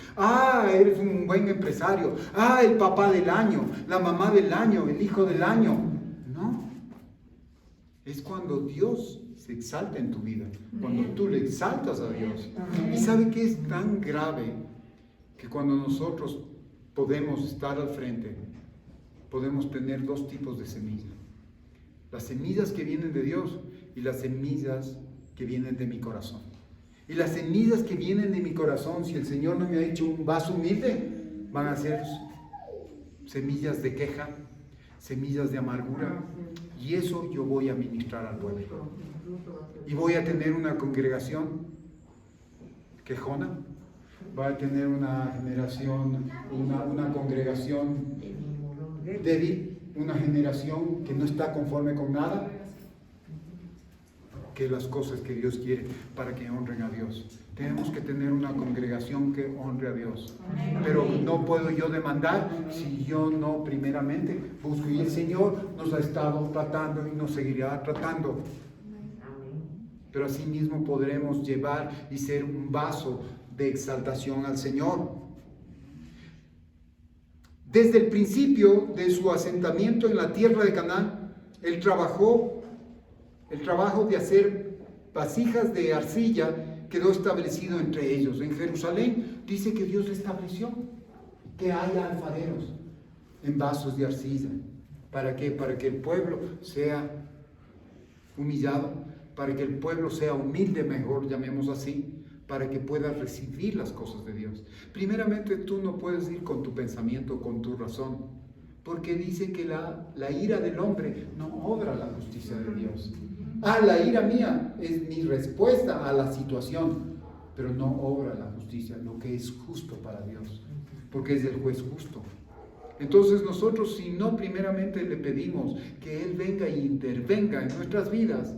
eres un buen empresario, el papá del año, la mamá del año, el hijo del año. No, es cuando Dios se exalta en tu vida, cuando tú le exaltas a Dios. Y sabe que es tan grave que cuando nosotros podemos estar al frente, podemos tener dos tipos de semillas. Las semillas que vienen de Dios y las semillas que vienen de mi corazón. Y las semillas que vienen de mi corazón, si el Señor no me ha hecho un vaso humilde, van a ser semillas de queja, semillas de amargura. Y eso yo voy a ministrar al pueblo. Y voy a tener una congregación quejona, va a tener una generación, una congregación débil, una generación que no está conforme con nada, que las cosas que Dios quiere para que honren a Dios. Tenemos que tener una congregación que honre a Dios. Pero no puedo yo demandar si yo no primeramente busco. Y el Señor nos ha estado tratando y nos seguirá tratando. Pero así mismo podremos llevar y ser un vaso de exaltación al Señor. Desde el principio de su asentamiento en la tierra de Canaán, el trabajo de hacer vasijas de arcilla quedó establecido entre ellos. En Jerusalén dice que Dios estableció que haya alfareros en vasos de arcilla. ¿Para qué? Para que el pueblo sea humillado, para que el pueblo sea humilde, mejor llamemos así, para que puedas recibir las cosas de Dios. Primeramente, tú no puedes ir con tu pensamiento, con tu razón, porque dice que la ira del hombre no obra la justicia de Dios. La ira mía es mi respuesta a la situación, pero no obra la justicia, lo que es justo para Dios, porque es el juez justo. Entonces nosotros, si no primeramente le pedimos que Él venga e intervenga en nuestras vidas,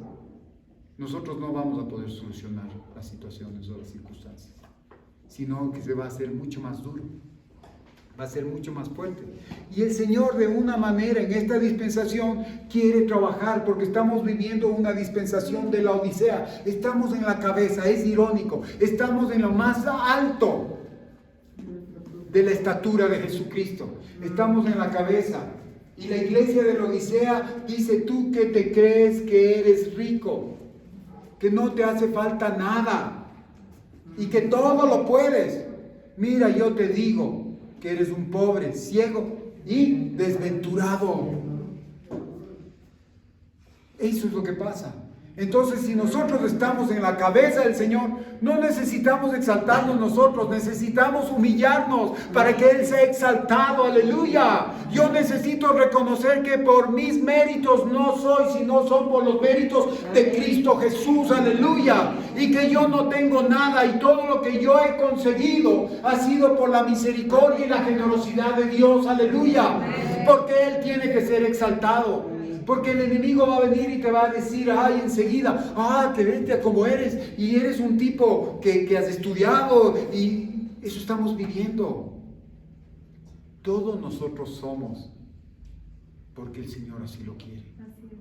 nosotros no vamos a poder solucionar las situaciones o las circunstancias, sino que se va a hacer mucho más duro, va a ser mucho más fuerte. Y el Señor, de una manera, en esta dispensación quiere trabajar, porque estamos viviendo una dispensación de la Odisea. Estamos en la cabeza, es irónico, estamos en lo más alto de la estatura de Jesucristo, estamos en la cabeza. Y la iglesia de la Odisea dice: tú que te crees que eres rico, que no te hace falta nada y que todo lo puedes. Mira, yo te digo que eres un pobre, ciego y desventurado. Eso es lo que pasa. Entonces, si nosotros estamos en la cabeza del Señor, no necesitamos exaltarnos nosotros, necesitamos humillarnos para que Él sea exaltado. Aleluya. Yo necesito reconocer que por mis méritos no soy, sino son por los méritos de Cristo Jesús. Aleluya. Y que yo no tengo nada, y todo lo que yo he conseguido ha sido por la misericordia y la generosidad de Dios. Aleluya. Porque Él tiene que ser exaltado. Porque el enemigo va a venir y te va a decir, enseguida, te vete como eres, y eres un tipo que has estudiado, y eso estamos viviendo. Todos nosotros somos, porque el Señor así lo quiere.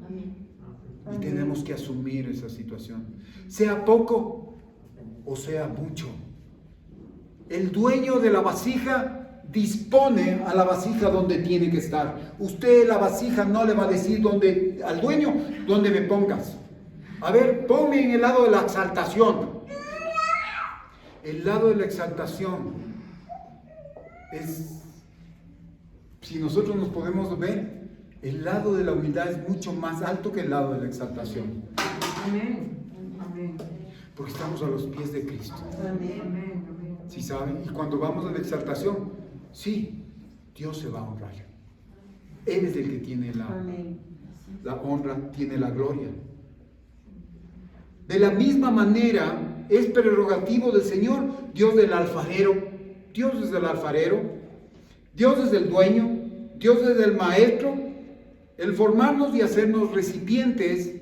Amén. Y tenemos que asumir esa situación. Sea poco o sea mucho. El dueño de la vasija dispone a la vasija donde tiene que estar. Usted la vasija no le va a decir al dueño dónde me pongas. A ver, ponme en el lado de la exaltación. El lado de la exaltación es, si nosotros nos podemos ver, el lado de la humildad es mucho más alto que el lado de la exaltación. Amén. Amén. Porque estamos a los pies de Cristo. Amén. ¿Sí saben? Y cuando vamos a la exaltación, sí, Dios se va a honrar. Él es el que tiene la honra, tiene la gloria. De la misma manera, es prerrogativo del Señor, Dios del alfarero. Dios es el alfarero, Dios es el dueño, Dios es el maestro, el formarnos y hacernos recipientes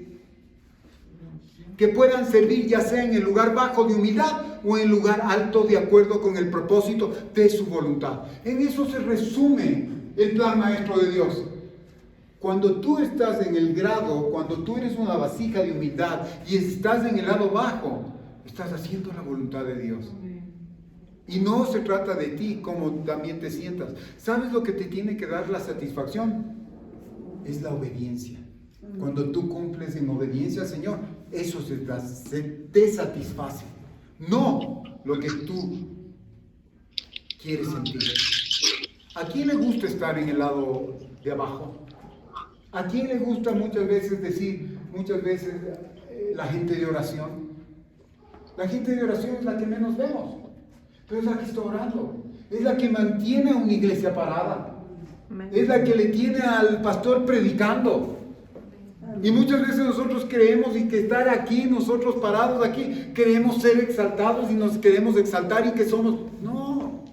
que puedan servir ya sea en el lugar bajo de humildad o en el lugar alto de acuerdo con el propósito de su voluntad. En eso se resume el plan maestro de Dios. Cuando tú estás en el grado, cuando tú eres una vasija de humildad y estás en el lado bajo, estás haciendo la voluntad de Dios. Y no se trata de ti, como también te sientas. ¿Sabes lo que te tiene que dar la satisfacción? Es la obediencia. Cuando tú cumples en obediencia al Señor, eso se te satisface. No lo que tú quieres sentir. ¿A quién le gusta estar en el lado de abajo? ¿A quién le gusta muchas veces la gente de oración? La gente de oración es la que menos vemos, pero es la que está orando, es la que mantiene a una iglesia parada, es la que le tiene al pastor predicando. Y muchas veces nosotros creemos y que estar aquí, nosotros parados aquí, queremos ser exaltados y nos queremos exaltar y que somos... No.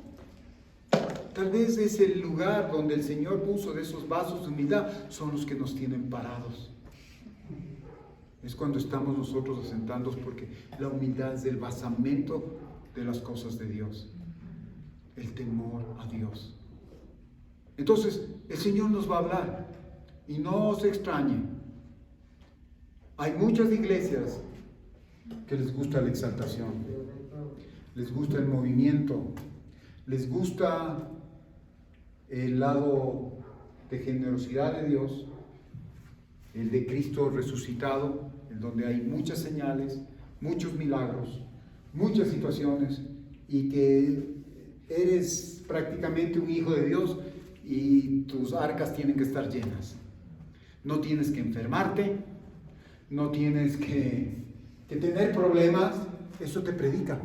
Tal vez es el lugar donde el Señor puso de esos vasos de humildad, son los que nos tienen parados. Es cuando estamos nosotros asentados, porque la humildad es el basamento de las cosas de Dios. El temor a Dios. Entonces, el Señor nos va a hablar. Y no se extrañe. Hay muchas iglesias que les gusta la exaltación. Les gusta el movimiento. Les gusta el lado de generosidad de Dios, el de Cristo resucitado, en donde hay muchas señales, muchos milagros, muchas situaciones, y que eres prácticamente un hijo de Dios y tus arcas tienen que estar llenas. No tienes que enfermarte, no tienes que tener problemas, eso te predica.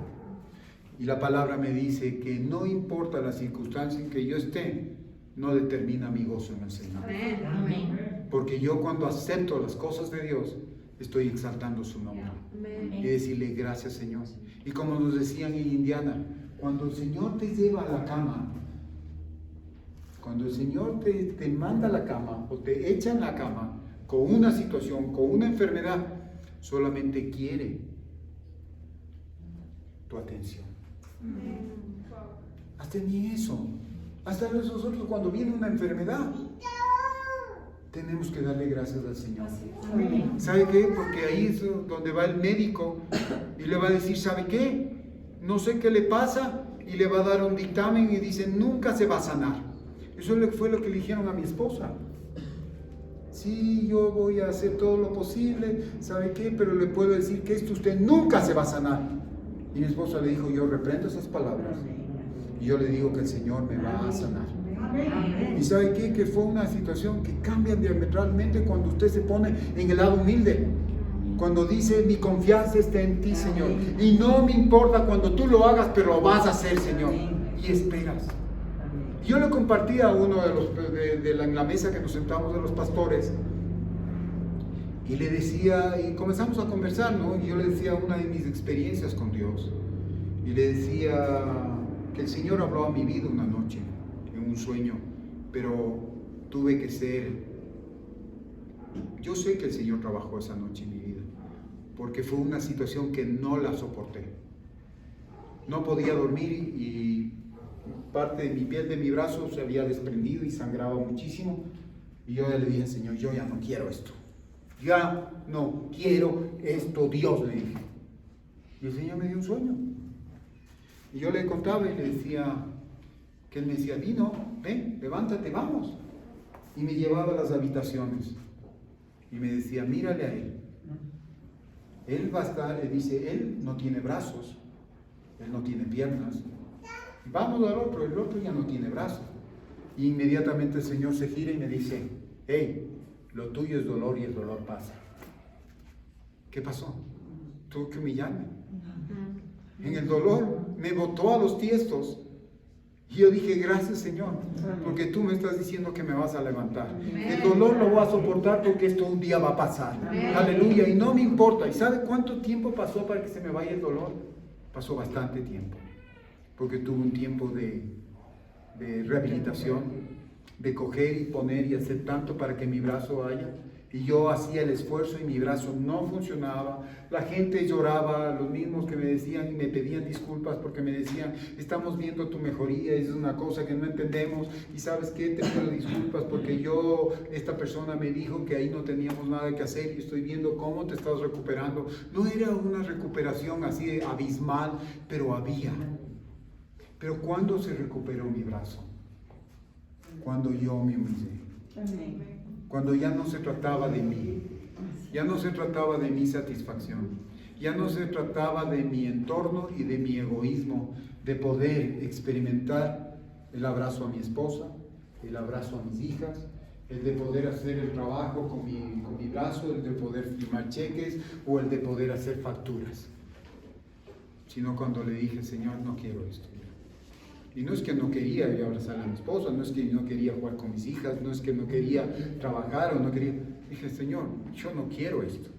Y la palabra me dice que no importa la circunstancia en que yo esté, no determina mi gozo en el Señor. Amén. Porque yo cuando acepto las cosas de Dios, estoy exaltando su nombre. Y decirle gracias, Señor. Y como nos decían en Indiana, cuando el Señor te lleva a la cama, cuando el Señor te manda a la cama o te echa en la cama con una situación, con una enfermedad, solamente quiere tu atención. Hasta ni eso. Hasta nosotros cuando viene una enfermedad, tenemos que darle gracias al Señor. ¿Sabe qué? Porque ahí es donde va el médico y le va a decir, ¿sabe qué? No sé qué le pasa, y le va a dar un dictamen y dice, nunca se va a sanar. Eso fue lo que le dijeron a mi esposa. Sí, yo voy a hacer todo lo posible, ¿sabe qué? Pero le puedo decir que esto usted nunca se va a sanar. Y mi esposa le dijo, yo reprendo esas palabras. Y yo le digo que el Señor me va a sanar. Y ¿sabe qué? Que fue una situación que cambia diametralmente cuando usted se pone en el lado humilde. Cuando dice, mi confianza está en ti, Señor. Y no me importa cuando tú lo hagas, pero lo vas a hacer, Señor. Y esperas. Yo le compartí a uno en la mesa que nos sentamos de los pastores. Y le decía, y comenzamos a conversar, ¿no? Y yo le decía una de mis experiencias con Dios. Y le decía que el Señor habló a mi vida una noche, en un sueño, pero tuve que ser... Yo sé que el Señor trabajó esa noche en mi vida, porque fue una situación que no la soporté. No podía dormir y parte de mi piel de mi brazo se había desprendido y sangraba muchísimo. Y yo le dije al Señor, yo ya no quiero esto. Ya no quiero esto, Dios, le dije. Y el Señor me dio un sueño. Y yo le contaba y le decía, que él me decía, Dino, ven, levántate, vamos. Y me llevaba a las habitaciones. Y me decía, mírale a él. Él va a estar, él dice, él no tiene brazos, él no tiene piernas. Vamos al otro, el otro ya no tiene brazos. Y inmediatamente el Señor se gira y me dice, hey, lo tuyo es dolor y el dolor pasa. ¿Qué pasó? Tuvo que humillarme. En el dolor me botó a los tiestos. Y yo dije, gracias Señor, porque tú me estás diciendo que me vas a levantar. El dolor lo voy a soportar porque esto un día va a pasar. Aleluya, y no me importa. ¿Y sabe cuánto tiempo pasó para que se me vaya el dolor? Pasó bastante tiempo, porque tuve un tiempo de rehabilitación, de coger y poner y hacer tanto para que mi brazo vaya. Y yo hacía el esfuerzo y mi brazo no funcionaba. La gente lloraba, los mismos que me decían y me pedían disculpas porque me decían, estamos viendo tu mejoría, es una cosa que no entendemos. Y ¿sabes qué? Te pido disculpas porque esta persona me dijo que ahí no teníamos nada que hacer y estoy viendo cómo te estás recuperando. No era una recuperación así abismal, pero había. Pero ¿cuándo se recuperó mi brazo? Cuando yo me humillé. Cuando ya no se trataba de mí, ya no se trataba de mi satisfacción, ya no se trataba de mi entorno y de mi egoísmo, de poder experimentar el abrazo a mi esposa, el abrazo a mis hijas, el de poder hacer el trabajo con mi brazo, el de poder firmar cheques o el de poder hacer facturas. Sino cuando le dije, Señor, no quiero esto. Y no es que no quería yo abrazar a mi esposa, no es que no quería jugar con mis hijas, no es que no quería trabajar o no quería. Dije, Señor, yo no quiero esto.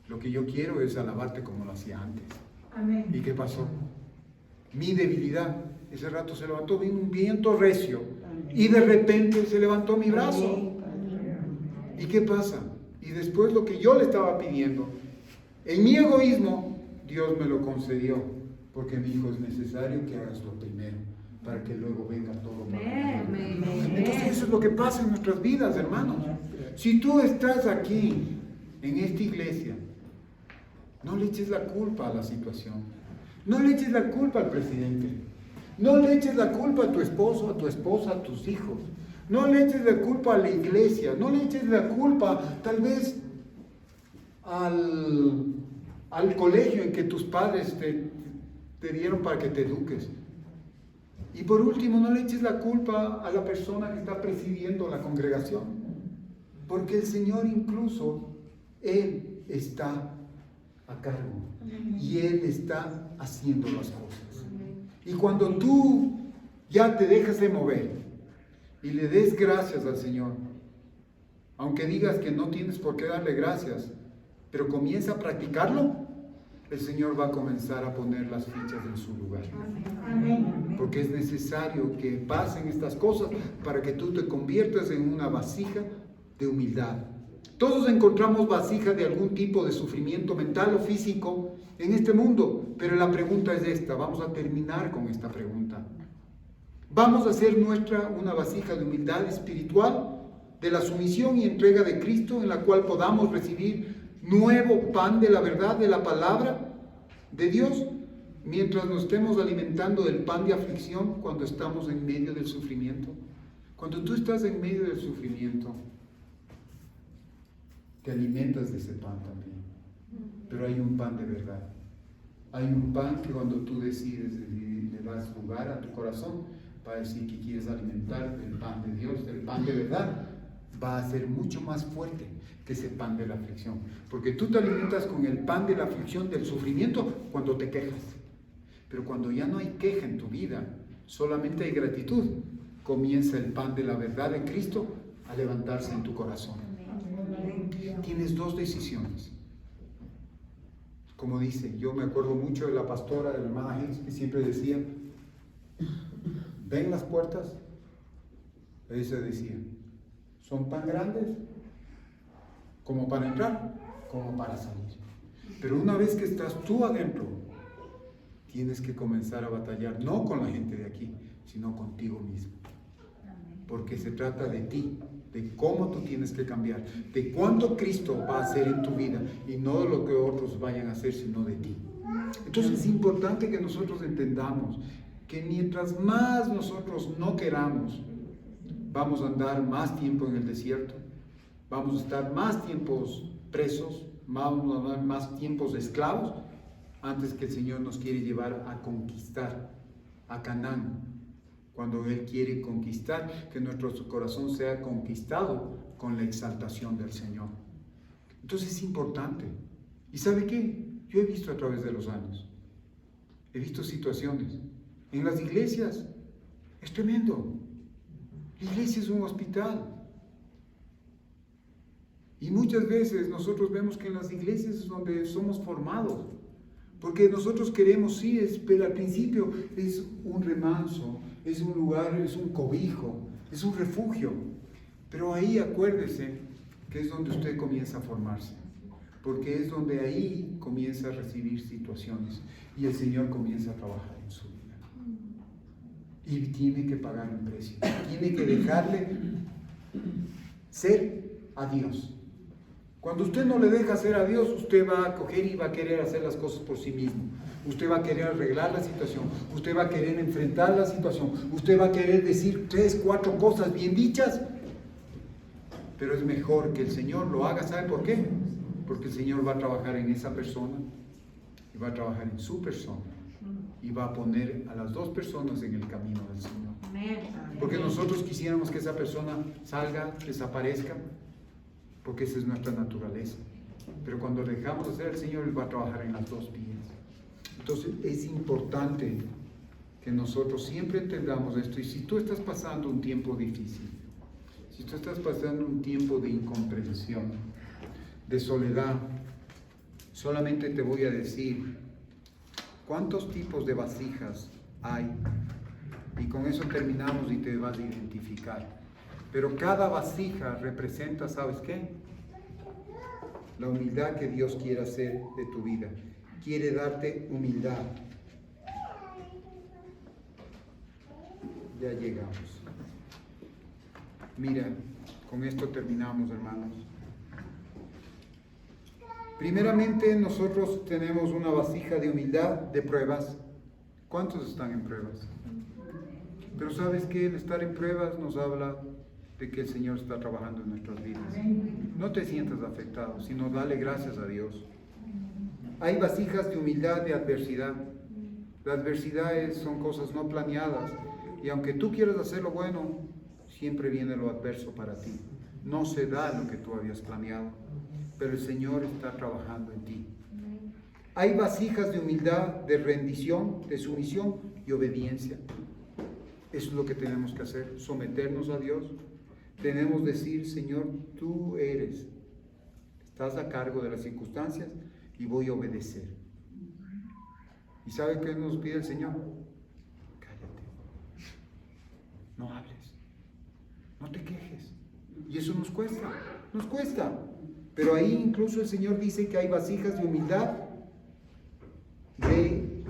Lo que yo quiero es alabarte como lo hacía antes. Amén. ¿Y qué pasó? Mi debilidad, ese rato se levantó, vino un viento recio y de repente se levantó mi brazo. ¿Y qué pasa? Y después lo que yo le estaba pidiendo, en mi egoísmo, Dios me lo concedió. Porque mi hijo es necesario que hagas lo primero, para que luego venga todo más. Entonces eso es lo que pasa en nuestras vidas, hermanos. Si tú estás aquí, en esta iglesia, no le eches la culpa a la situación. No le eches la culpa al presidente. No le eches la culpa a tu esposo, a tu esposa, a tus hijos. No le eches la culpa a la iglesia. No le eches la culpa, tal vez, al colegio en que tus padres te dieron para que te eduques. Y por último, no le eches la culpa a la persona que está presidiendo la congregación, porque el Señor incluso, Él está a cargo y Él está haciendo las cosas. Y cuando tú ya te dejas de mover y le des gracias al Señor, aunque digas que no tienes por qué darle gracias, pero comienza a practicarlo, el Señor va a comenzar a poner las fichas en su lugar. Porque es necesario que pasen estas cosas para que tú te conviertas en una vasija de humildad. Todos encontramos vasija de algún tipo de sufrimiento mental o físico en este mundo, pero la pregunta es esta. Vamos a terminar con esta pregunta. ¿Vamos a hacer nuestra una vasija de humildad espiritual, de la sumisión y entrega de Cristo, en la cual podamos recibir nuevo pan de la verdad, de la palabra de Dios, mientras nos estemos alimentando del pan de aflicción cuando estamos en medio del sufrimiento? Cuando tú estás en medio del sufrimiento, te alimentas de ese pan también, pero hay un pan de verdad. Hay un pan que cuando tú decides le das lugar a tu corazón para decir que quieres alimentar del pan de Dios, del pan de verdad, va a ser mucho más fuerte que ese pan de la aflicción, porque tú te alimentas con el pan de la aflicción, del sufrimiento, cuando te quejas. Pero cuando ya no hay queja en tu vida, solamente hay gratitud, comienza el pan de la verdad de Cristo a levantarse en tu corazón. Tienes dos decisiones. Como dice, yo me acuerdo mucho de la pastora, de la hermana Hills, que siempre decía, ¿ven las puertas? Ella decía, son tan grandes como para entrar, como para salir. Pero una vez que estás tú adentro, tienes que comenzar a batallar, no con la gente de aquí, sino contigo mismo. Porque se trata de ti, de cómo tú tienes que cambiar, de cuánto Cristo va a hacer en tu vida y no de lo que otros vayan a hacer, sino de ti. Entonces es importante que nosotros entendamos que mientras más nosotros no queramos, vamos a andar más tiempo en el desierto, vamos a estar más tiempos presos, vamos a dar más tiempos esclavos, antes que el Señor nos quiere llevar a conquistar a Canaán. Cuando Él quiere conquistar, que nuestro corazón sea conquistado con la exaltación del Señor. Entonces es importante. ¿Y sabe qué? Yo he visto a través de los años, he visto situaciones en las iglesias, es tremendo. La iglesia es un hospital. Y muchas veces nosotros vemos que en las iglesias es donde somos formados. Porque nosotros queremos, sí, pero al principio es un remanso, es un lugar, es un cobijo, es un refugio. Pero ahí acuérdese que es donde usted comienza a formarse. Porque es donde ahí comienza a recibir situaciones y el Señor comienza a trabajar en su vida. Y tiene que pagar un precio. Tiene que dejarle ser a Dios. Cuando usted no le deja ser a Dios, usted va a coger y va a querer hacer las cosas por sí mismo. Usted va a querer arreglar la situación. Usted va a querer enfrentar la situación. Usted va a querer decir 3, 4 cosas bien dichas. Pero es mejor que el Señor lo haga. ¿Sabe por qué? Porque el Señor va a trabajar en esa persona y va a trabajar en su persona. Y va a poner a las dos personas en el camino del Señor. Porque nosotros quisiéramos que esa persona salga, desaparezca, porque esa es nuestra naturaleza. Pero cuando dejamos de ser el Señor, Él va a trabajar en las dos vías. Entonces es importante que nosotros siempre entendamos esto. Y si tú estás pasando un tiempo difícil, si tú estás pasando un tiempo de incomprensión, de soledad, solamente te voy a decir cuántos tipos de vasijas hay. Y con eso terminamos y te vas a identificar. Pero cada vasija representa, ¿sabes qué? La humildad que Dios quiere hacer de tu vida. Quiere darte humildad. Ya llegamos. Mira, con esto terminamos, hermanos. Primeramente, nosotros tenemos una vasija de humildad, de pruebas. ¿Cuántos están en pruebas? Pero ¿sabes qué? El estar en pruebas nos habla de que el Señor está trabajando en nuestras vidas. No te sientas afectado, sino dale gracias a Dios. Hay vasijas de humildad, de adversidad. Las adversidades son cosas no planeadas, y aunque tú quieras hacer lo bueno, siempre viene lo adverso para ti. No se da lo que tú habías planeado, pero el Señor está trabajando en ti. Hay vasijas de humildad, de rendición, de sumisión y obediencia. Eso es lo que tenemos que hacer, someternos a Dios. Tenemos que decir, Señor, tú estás a cargo de las circunstancias y voy a obedecer. ¿Y sabe qué nos pide el Señor? Cállate, no hables, no te quejes. Y eso nos cuesta. Pero ahí incluso el Señor dice que hay vasijas de humildad, de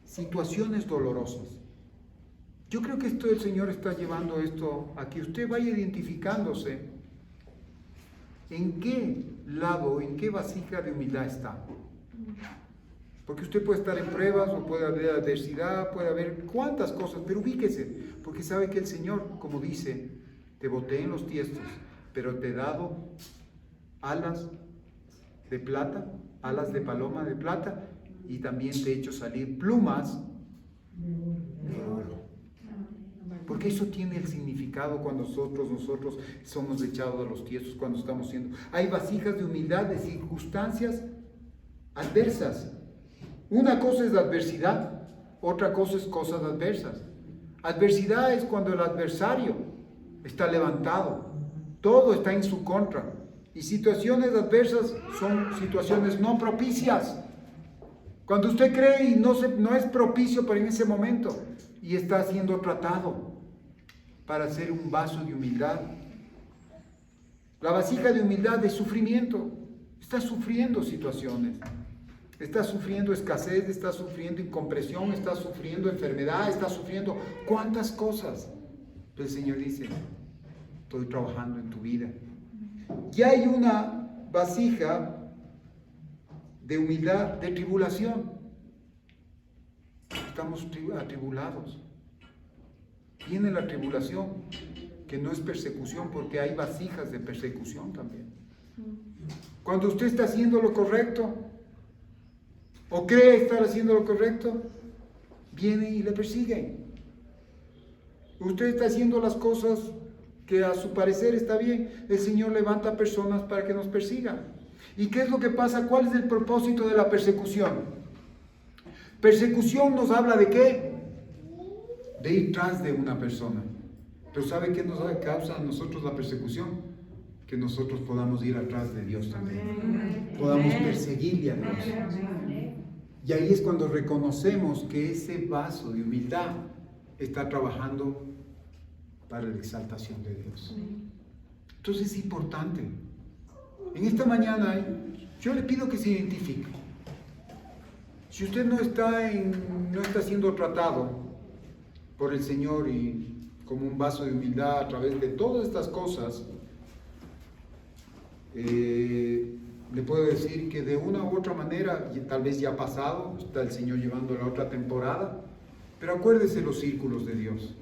situaciones dolorosas. Yo creo que el Señor está llevando esto a que usted vaya identificándose en qué lado, en qué vasija de humildad está. Porque usted puede estar en pruebas, o puede haber adversidad, puede haber cuantas cosas, pero ubíquese, porque sabe que el Señor, como dice, te boté en los tiestos, pero te he dado alas de plata, alas de paloma de plata, y también te he hecho salir plumas de oro. Porque eso tiene el significado cuando nosotros somos echados a los tiestos, cuando estamos siendo. Hay vasijas de humildad, de circunstancias adversas. Una cosa es la adversidad, otra cosa es cosas adversas. Adversidad es cuando el adversario está levantado, todo está en su contra. Y situaciones adversas son situaciones no propicias. Cuando usted cree y no es propicio para en ese momento y está siendo tratado para ser un vaso de humildad. La vasija de humildad de sufrimiento. Está sufriendo situaciones. Está sufriendo escasez, está sufriendo incompresión, está sufriendo enfermedad, está sufriendo cuántas cosas. Pero el Señor dice, estoy trabajando en tu vida. Y hay una vasija de humildad, de tribulación. Estamos atribulados. Viene la tribulación, que no es persecución, porque hay vasijas de persecución también. Cuando usted está haciendo lo correcto, o cree estar haciendo lo correcto, viene y le persiguen. Usted está haciendo las cosas que a su parecer está bien. El Señor levanta personas para que nos persigan. ¿Y qué es lo que pasa? ¿Cuál es el propósito de la persecución? Persecución nos habla de ¿qué? De ir tras de una persona. Pero ¿sabe qué nos causa a nosotros la persecución? Que nosotros podamos ir atrás de Dios también. Podamos perseguirle a Dios. Y ahí es cuando reconocemos que ese vaso de humildad está trabajando para la exaltación de Dios. Entonces es importante. En esta mañana yo le pido que se identifique. Si usted no está siendo tratado por el Señor y como un vaso de humildad a través de todas estas cosas, le puedo decir que de una u otra manera, tal vez ya ha pasado, está el Señor llevando la otra temporada, pero acuérdese los círculos de Dios.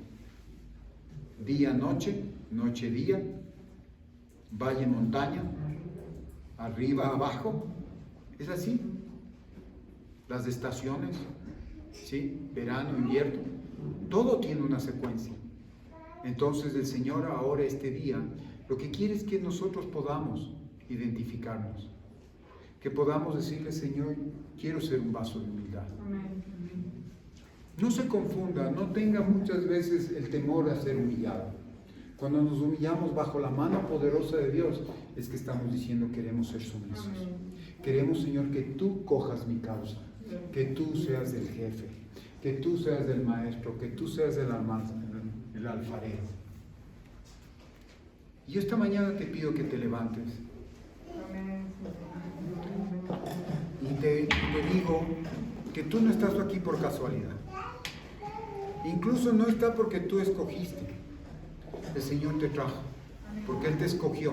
Día, noche, noche, día, valle, montaña, arriba, abajo. Es así. Las estaciones, ¿sí? Verano, invierno, todo tiene una secuencia. Entonces el Señor ahora este día, lo que quiere es que nosotros podamos identificarnos. Que podamos decirle, Señor, quiero ser un vaso de humildad. No se confunda, no tenga muchas veces el temor a ser humillado. Cuando nos humillamos bajo la mano poderosa de Dios, es que estamos diciendo queremos ser sumisos. Queremos, Señor, que tú cojas mi causa, que tú seas el jefe, que tú seas el maestro, que tú seas el alfarero. Y esta mañana te pido que te levantes. Y te digo que tú no estás aquí por casualidad. Incluso no está porque tú escogiste. El Señor te trajo, porque Él te escogió.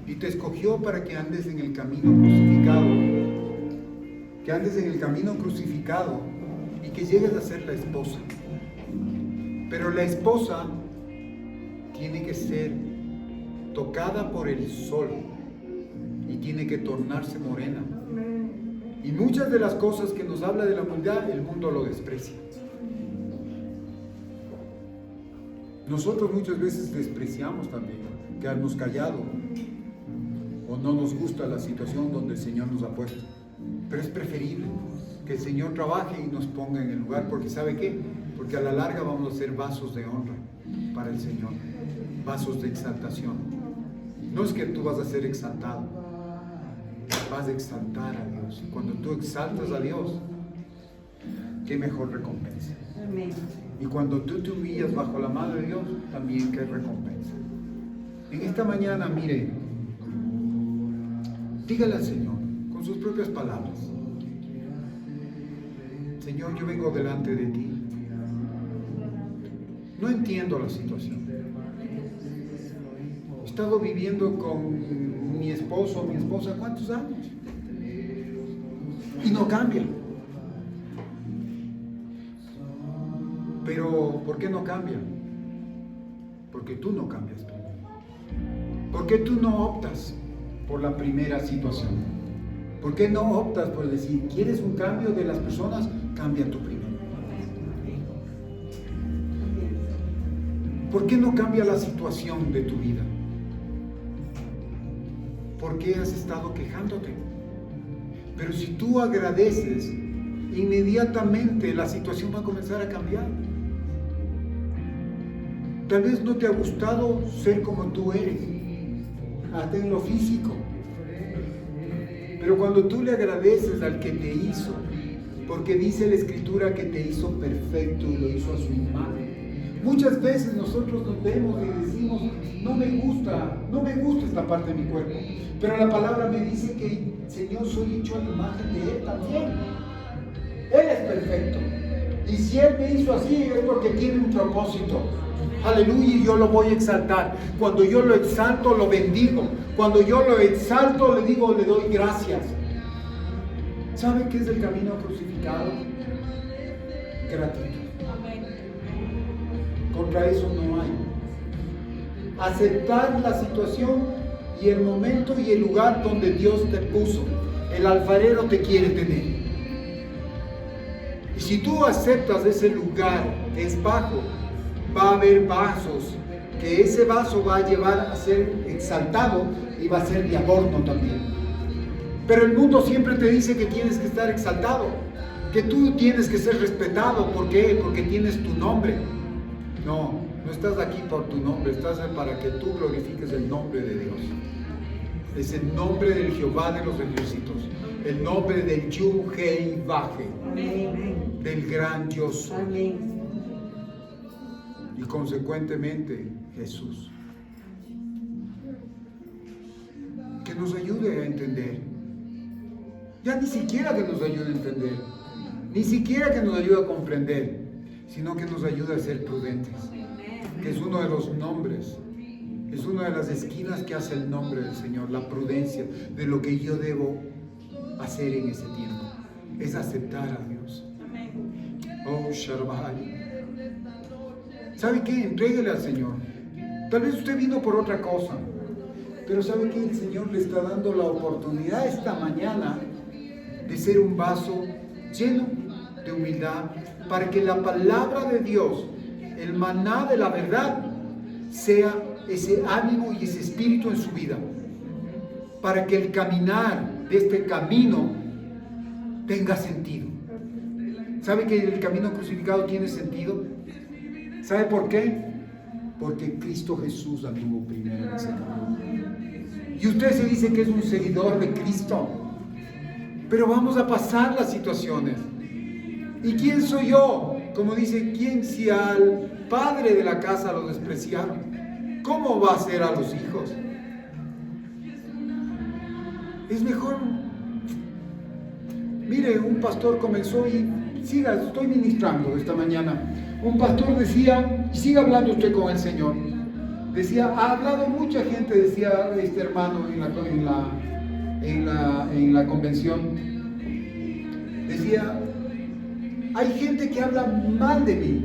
Y te escogió para que andes en el camino crucificado. Que andes en el camino crucificado y que llegues a ser la esposa. Pero la esposa tiene que ser tocada por el sol y tiene que tornarse morena. Y muchas de las cosas que nos habla de la humildad, el mundo lo desprecia. Nosotros muchas veces despreciamos también, quedarnos callados, o no nos gusta la situación donde el Señor nos ha puesto. Pero es preferible que el Señor trabaje y nos ponga en el lugar, porque ¿sabe qué? Porque a la larga vamos a ser vasos de honra para el Señor, vasos de exaltación. No es que tú vas a ser exaltado, vas a exaltar a Dios. Y cuando tú exaltas a Dios, qué mejor recompensa. Amén. Y cuando tú te humillas bajo la mano de Dios, también qué recompensa. En esta mañana, mire, dígale al Señor con sus propias palabras: Señor, yo vengo delante de ti. No entiendo la situación. He estado viviendo con mi esposo o mi esposa ¿cuántos años? Y no cambia. Pero ¿por qué no cambia? Porque tú no cambias primero. ¿Por qué tú no optas por la primera situación? ¿Por qué no optas por decir, ¿quieres un cambio de las personas? Cambia tú primero. ¿Por qué no cambia la situación de tu vida? ¿Por qué has estado quejándote? Pero si tú agradeces, inmediatamente la situación va a comenzar a cambiar. Tal vez no te ha gustado ser como tú eres, hasta en lo físico. Pero cuando tú le agradeces al que te hizo, porque dice la Escritura que te hizo perfecto y lo hizo a su imagen. Muchas veces nosotros nos vemos y decimos, no me gusta esta parte de mi cuerpo. Pero la palabra me dice que, Señor, soy hecho a la imagen de Él también. Él es perfecto. Y si Él me hizo así es porque tiene un propósito. Aleluya, y yo lo voy a exaltar. Cuando yo lo exalto, lo bendigo. Cuando yo lo exalto, le digo, le doy gracias. ¿Sabe qué es el camino crucificado? Gratitud. Contra eso no hay. Aceptar la situación y el momento y el lugar donde Dios te puso. El alfarero te quiere tener. Y si tú aceptas ese lugar que es bajo, va a haber vasos, que ese vaso va a llevar a ser exaltado y va a ser de adorno también. Pero el mundo siempre te dice que tienes que estar exaltado, que tú tienes que ser respetado. ¿Por qué? Porque tienes tu nombre. No, no estás aquí por tu nombre, estás para que tú glorifiques el nombre de Dios. Es el nombre del Jehová de los ejércitos, el nombre del Yud-Heh-Vah-He, del gran yo soy. Y consecuentemente Jesús. Que nos ayude a entender. Ya ni siquiera que nos ayude a entender, ni siquiera que nos ayude a comprender, sino que nos ayude a ser prudentes, que es uno de los nombres, es una de las esquinas que hace el nombre del Señor, la prudencia de lo que yo debo hacer en ese tiempo, es aceptar a Dios. Oh, Sharbai. ¿Sabe qué? Entréguele al Señor. Tal vez usted vino por otra cosa, pero ¿sabe qué? El Señor le está dando la oportunidad esta mañana de ser un vaso lleno de humildad, para que la palabra de Dios, el maná de la verdad, sea ese ánimo y ese espíritu en su vida, para que el caminar de este camino tenga sentido. ¿Sabe que el camino crucificado tiene sentido? ¿Sabe por qué? Porque Cristo Jesús anduvo primero en ese camino. Y usted se dice que es un seguidor de Cristo, pero vamos a pasar las situaciones. ¿Y quién soy yo? Como dice, ¿quién si al padre de la casa lo despreciaron? ¿Cómo va a ser a los hijos? Es mejor. Mire, un pastor comenzó y estoy ministrando esta mañana. Un pastor decía, y siga hablando usted con el Señor. Decía, ha hablado mucha gente, decía este hermano en la convención. Decía, hay gente que habla mal de mí,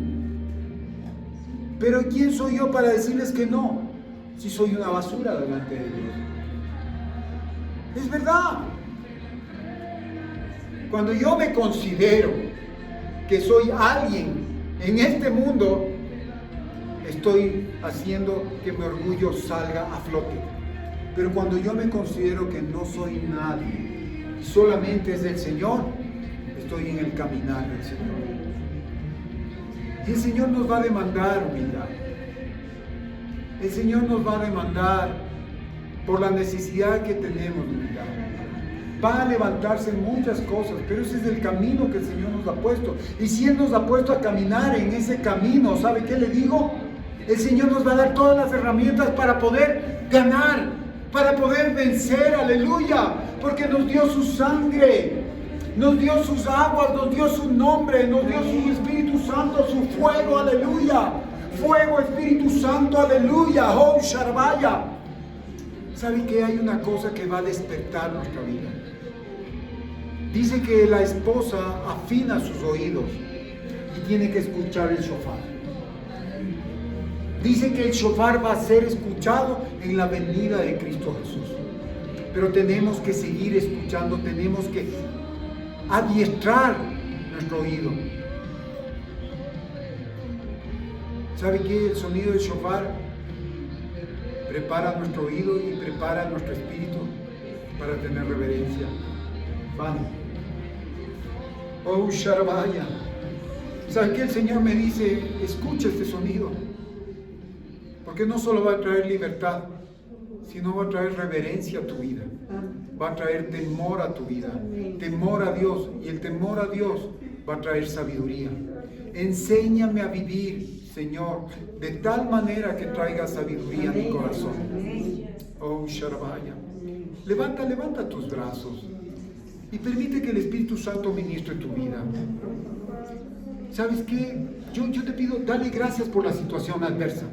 pero ¿quién soy yo para decirles que no? Si soy una basura delante de Dios. Es verdad. Cuando yo me considero que soy alguien en este mundo, estoy haciendo que mi orgullo salga a flote. Pero cuando yo me considero que no soy nadie, solamente es del Señor, estoy en el caminar del Señor. Y el Señor nos va a demandar humildad. El Señor nos va a demandar por la necesidad que tenemos de humildad. Va a levantarse muchas cosas, pero ese es el camino que el Señor nos ha puesto. Y si Él nos ha puesto a caminar en ese camino, ¿sabe qué le digo? El Señor nos va a dar todas las herramientas para poder ganar, para poder vencer, aleluya, porque nos dio su sangre, nos dio sus aguas, nos dio su nombre, nos dio su Espíritu Santo, su fuego, aleluya. Fuego, Espíritu Santo, aleluya. Oh, Sharbaya. ¿Sabe que hay una cosa que va a despertar nuestra vida? Dice que la esposa afina sus oídos y tiene que escuchar el shofar. Dice que el shofar va a ser escuchado en la venida de Cristo Jesús. Pero tenemos que seguir escuchando, tenemos que adiestrar nuestro oído. ¿Sabe qué? El sonido del shofar prepara nuestro oído y prepara nuestro espíritu para tener reverencia. Van. Oh, Sharbaya. ¿Sabe qué? El Señor me dice, escucha este sonido. Porque no solo va a traer libertad, sino va a traer reverencia a tu vida. Va a traer temor a tu vida. Temor a Dios. Y el temor a Dios va a traer sabiduría. Enséñame a vivir, Señor, de tal manera que traiga sabiduría a mi corazón. Oh, Sharbaya. Levanta tus brazos y permite que el Espíritu Santo ministre tu vida. ¿sabes qué? Yo te pido, dale gracias por la situación adversa.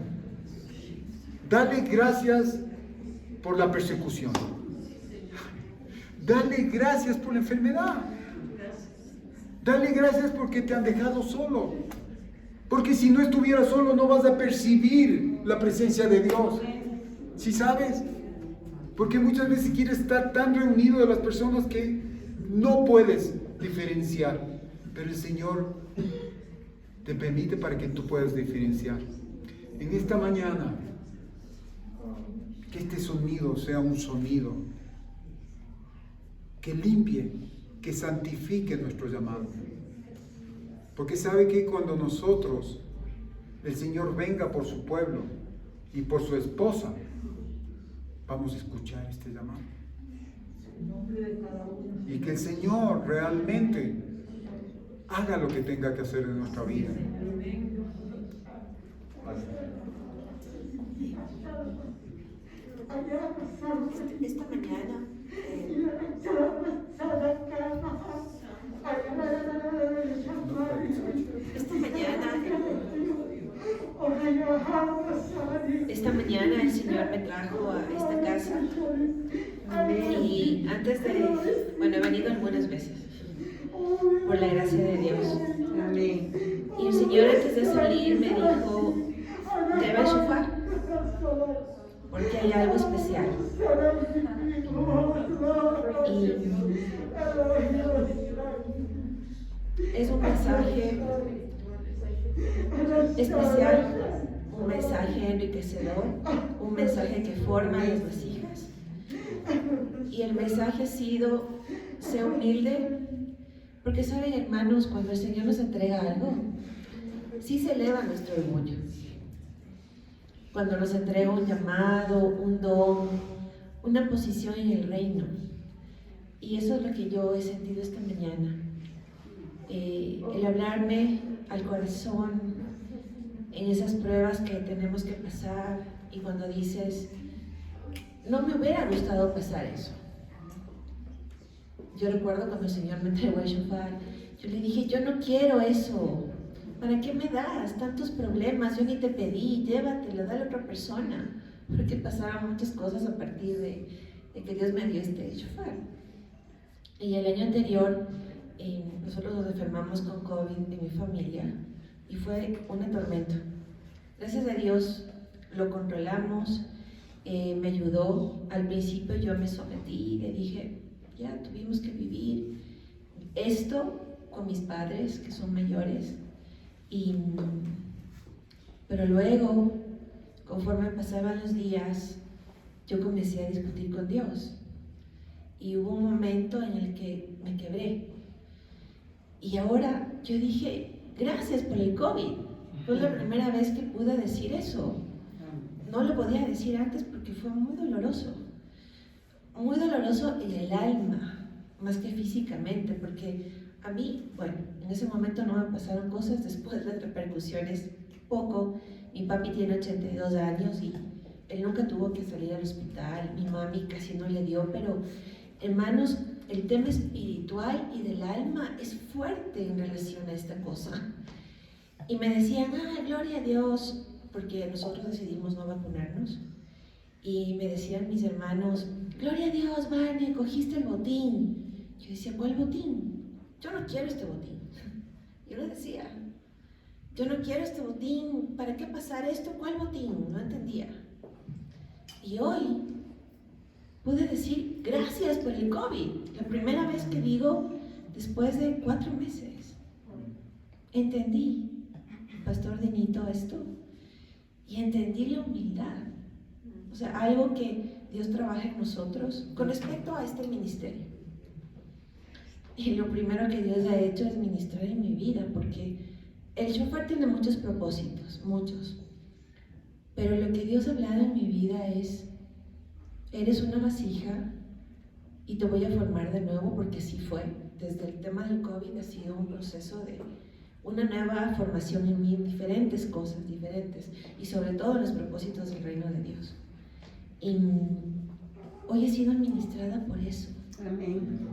Dale gracias por la persecución. Dale gracias por la enfermedad. Dale gracias porque te han dejado solo. Porque si no estuvieras solo no vas a percibir la presencia de Dios. ¿Sí sabes? Porque muchas veces quieres estar tan reunido de las personas que no puedes diferenciar. Pero el Señor te permite para que tú puedas diferenciar. En esta mañana, que este sonido sea un sonido que limpie, que santifique nuestro llamado. Porque sabe que cuando nosotros, el Señor venga por su pueblo y por su esposa, vamos a escuchar este llamado. Y que el Señor realmente haga lo que tenga que hacer en nuestra vida. Esta mañana el Señor me trajo a esta casa y antes de, he venido algunas veces por la gracia de Dios. Amén. Y el Señor antes de salir me dijo, debe shofar porque hay algo especial. Y es un mensaje especial, un mensaje enriquecedor, un mensaje que forma las vasijas. Y el mensaje ha sido, sé humilde, porque saben, hermanos, cuando el Señor nos entrega algo, sí se eleva nuestro orgullo. Cuando nos entrega un llamado, un don, una posición en el reino. Y eso es lo que yo he sentido esta mañana. El hablarme al corazón en esas pruebas que tenemos que pasar, y cuando dices, no me hubiera gustado pasar eso. Yo recuerdo cuando el Señor me entregó el shofar, yo le dije, yo no quiero eso. ¿Para qué me das tantos problemas? Yo ni te pedí, llévatelo, dale a otra persona. Porque pasaron muchas cosas a partir de que Dios me dio este shofar. Y el año anterior, nosotros nos enfermamos con COVID en mi familia y fue una tormenta. Gracias a Dios lo controlamos, me ayudó. Al principio yo me sometí y le dije, ya tuvimos que vivir esto con mis padres que son mayores. Pero luego, conforme pasaban los días, yo comencé a discutir con Dios. Y hubo un momento en el que me quebré. Y ahora yo dije, gracias por el COVID. Fue la primera vez que pude decir eso. No lo podía decir antes porque fue muy doloroso. Muy doloroso en el alma, más que físicamente, porque a mí, en ese momento no me pasaron cosas, después las repercusiones, poco. Mi papi tiene 82 años y él nunca tuvo que salir al hospital, mi mami casi no le dio, pero hermanos, el tema espiritual y del alma es fuerte en relación a esta cosa. Y me decían, gloria a Dios, porque nosotros decidimos no vacunarnos. Y me decían mis hermanos, gloria a Dios, Vane, cogiste el botín. Yo decía, ¿cuál botín? Yo no quiero este botín. Yo lo decía, yo no quiero este botín, ¿para qué pasar esto? ¿Cuál botín? No entendía. Y hoy pude decir, gracias por el COVID. La primera vez que digo, después de 4 meses, entendí, Pastor Dinito, esto, y entendí la humildad. O sea, algo que Dios trabaja en nosotros con respecto a este ministerio. Y lo primero que Dios ha hecho es ministrar en mi vida, porque el shofar tiene muchos propósitos, muchos. Pero lo que Dios ha hablado en mi vida es, eres una vasija y te voy a formar de nuevo, porque así fue. Desde el tema del COVID ha sido un proceso de una nueva formación en mí, en diferentes cosas, diferentes, y sobre todo en los propósitos del reino de Dios. Y hoy he sido administrada por eso. Amén.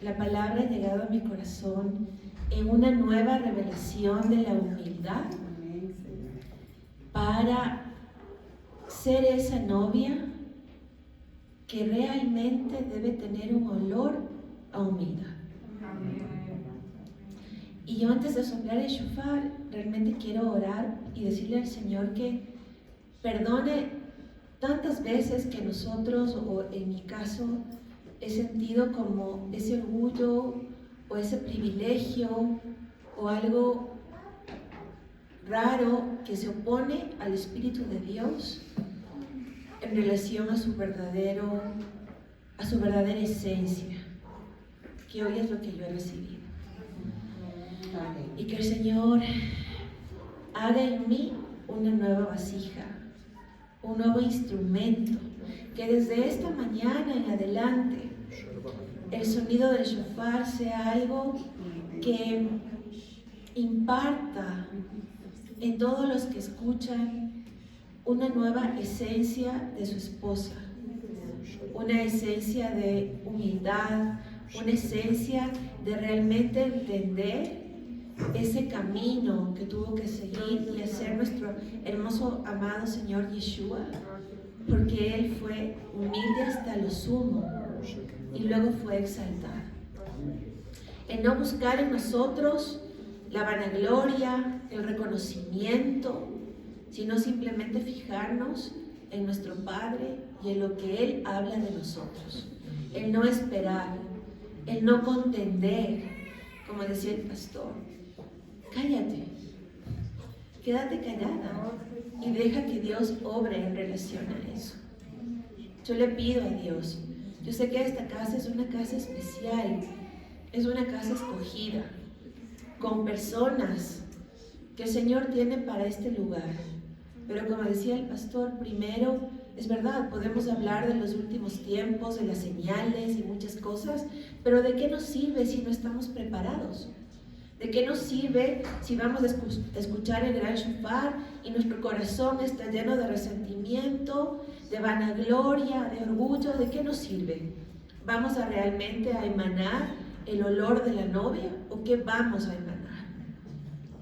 la palabra ha llegado a mi corazón en una nueva revelación de la humildad para ser esa novia que realmente debe tener un olor a humildad. Y yo, antes de soplar el shofar, realmente quiero orar y decirle al Señor que perdone tantas veces que nosotros, o en mi caso, he sentido como ese orgullo o ese privilegio o algo raro que se opone al Espíritu de Dios en relación a su verdadera esencia, que hoy es lo que yo he recibido. Y que el Señor haga en mí una nueva vasija, un nuevo instrumento, que desde esta mañana en adelante el sonido del shofar sea algo que imparta en todos los que escuchan una nueva esencia de su esposa, una esencia de humildad, una esencia de realmente entender ese camino que tuvo que seguir y hacer nuestro hermoso, amado Señor Yeshua, porque Él fue humilde hasta lo sumo y luego fue exaltado. El no buscar en nosotros la vanagloria, el reconocimiento, sino simplemente fijarnos en nuestro Padre y en lo que Él habla de nosotros. El no esperar, el no contender, como decía el pastor. Cállate, quédate callada y deja que Dios obre en relación a eso. Yo le pido a Dios, yo sé que esta casa es una casa especial, es una casa escogida, con personas que el Señor tiene para este lugar. Pero como decía el pastor, primero, es verdad, podemos hablar de los últimos tiempos, de las señales y muchas cosas, pero ¿de qué nos sirve si no estamos preparados? ¿De qué nos sirve si vamos a escuchar el gran shofar y nuestro corazón está lleno de resentimiento, de vanagloria, de orgullo? ¿De qué nos sirve? ¿Vamos a realmente a emanar el olor de la novia o qué vamos a emanar?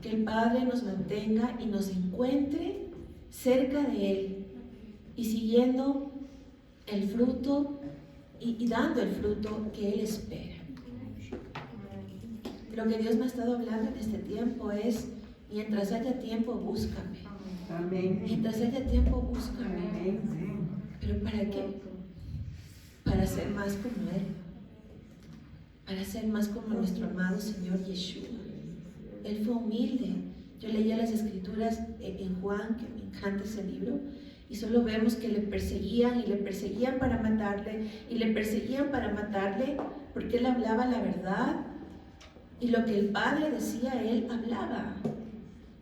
Que el Padre nos mantenga y nos encuentre cerca de Él y siguiendo el fruto y dando el fruto que Él espera. Lo que Dios me ha estado hablando en este tiempo es: mientras haya tiempo, búscame. Amén. Mientras haya tiempo, búscame. Amén. ¿Pero para qué? Para ser más como Él. Para ser más como nuestro amado Señor Yeshua. Él fue humilde. Yo leía las escrituras en Juan, que me encanta ese libro, y solo vemos que le perseguían y le perseguían para matarle y le perseguían para matarle porque Él hablaba la verdad. Y lo que el Padre decía, Él hablaba.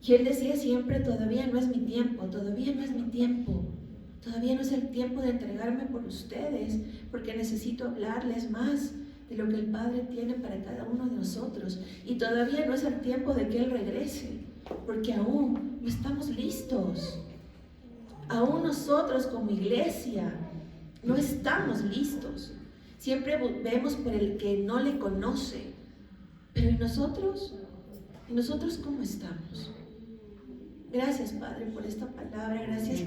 Y Él decía siempre: todavía no es mi tiempo, todavía no es mi tiempo. Todavía no es el tiempo de entregarme por ustedes, porque necesito hablarles más de lo que el Padre tiene para cada uno de nosotros. Y todavía no es el tiempo de que Él regrese, porque aún no estamos listos. Aún nosotros como iglesia no estamos listos. Siempre vemos por el que no le conoce. Pero ¿y nosotros? ¿Y nosotros cómo estamos? Gracias, Padre, por esta palabra. Gracias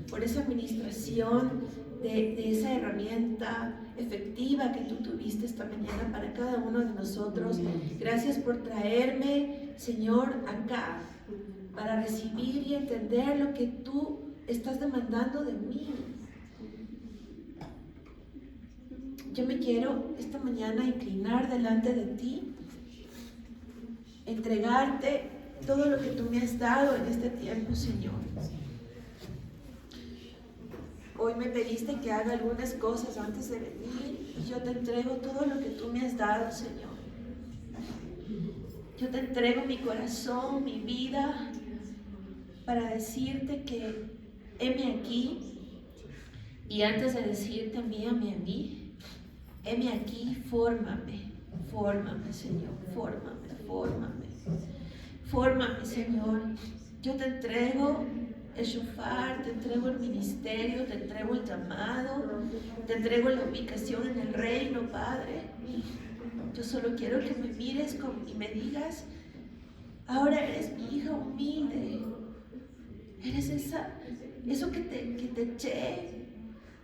por esa administración de esa herramienta efectiva que tú tuviste esta mañana para cada uno de nosotros. Gracias por traerme, Señor, acá para recibir y entender lo que tú estás demandando de mí. Yo me quiero esta mañana inclinar delante de ti, entregarte todo lo que tú me has dado en este tiempo, Señor. Hoy me pediste que haga algunas cosas antes de venir y yo te entrego todo lo que tú me has dado, Señor. Yo te entrego mi corazón, mi vida, para decirte que heme aquí. Y antes de decirte envíame a mí, heme aquí, fórmame, Señor, fórmame. Fórmame, Señor. Yo te entrego el shofar, te entrego el ministerio, te entrego el llamado, te entrego la ubicación en el reino, Padre. Yo solo quiero que me mires y me digas, ahora eres mi hija humilde. Eres eso que te eché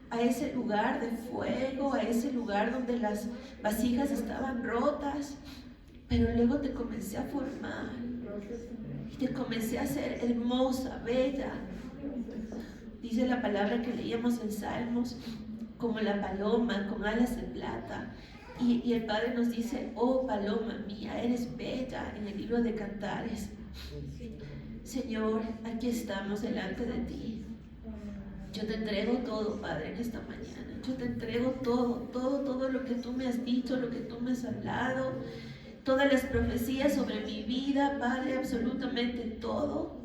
a ese lugar de fuego, a ese lugar donde las vasijas estaban rotas, pero luego te comencé a formar y te comencé a hacer hermosa, bella. Dice la palabra que leíamos en Salmos, como la paloma con alas de plata. Y el Padre nos dice, oh paloma mía, eres bella, en el libro de Cantares. Señor, aquí estamos delante de ti. Yo te entrego todo, Padre, en esta mañana. Yo te entrego todo lo que tú me has dicho, lo que tú me has hablado, todas las profecías sobre mi vida, Padre, absolutamente todo.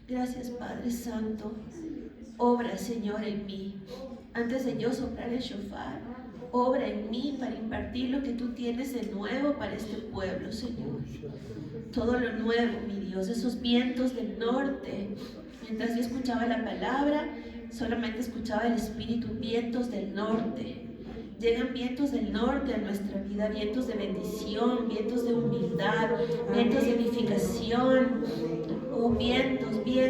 Gracias, Padre Santo. Obra, Señor, en mí. Antes de yo soplar el shofar, obra en mí para impartir lo que tú tienes de nuevo para este pueblo, Señor. Todo lo nuevo, mi Dios, esos vientos del norte. Mientras yo escuchaba la palabra, solamente escuchaba el Espíritu, vientos del norte. Llegan vientos del norte a nuestra vida, vientos de bendición, vientos de humildad, vientos de edificación. Oh, vientos, vientos.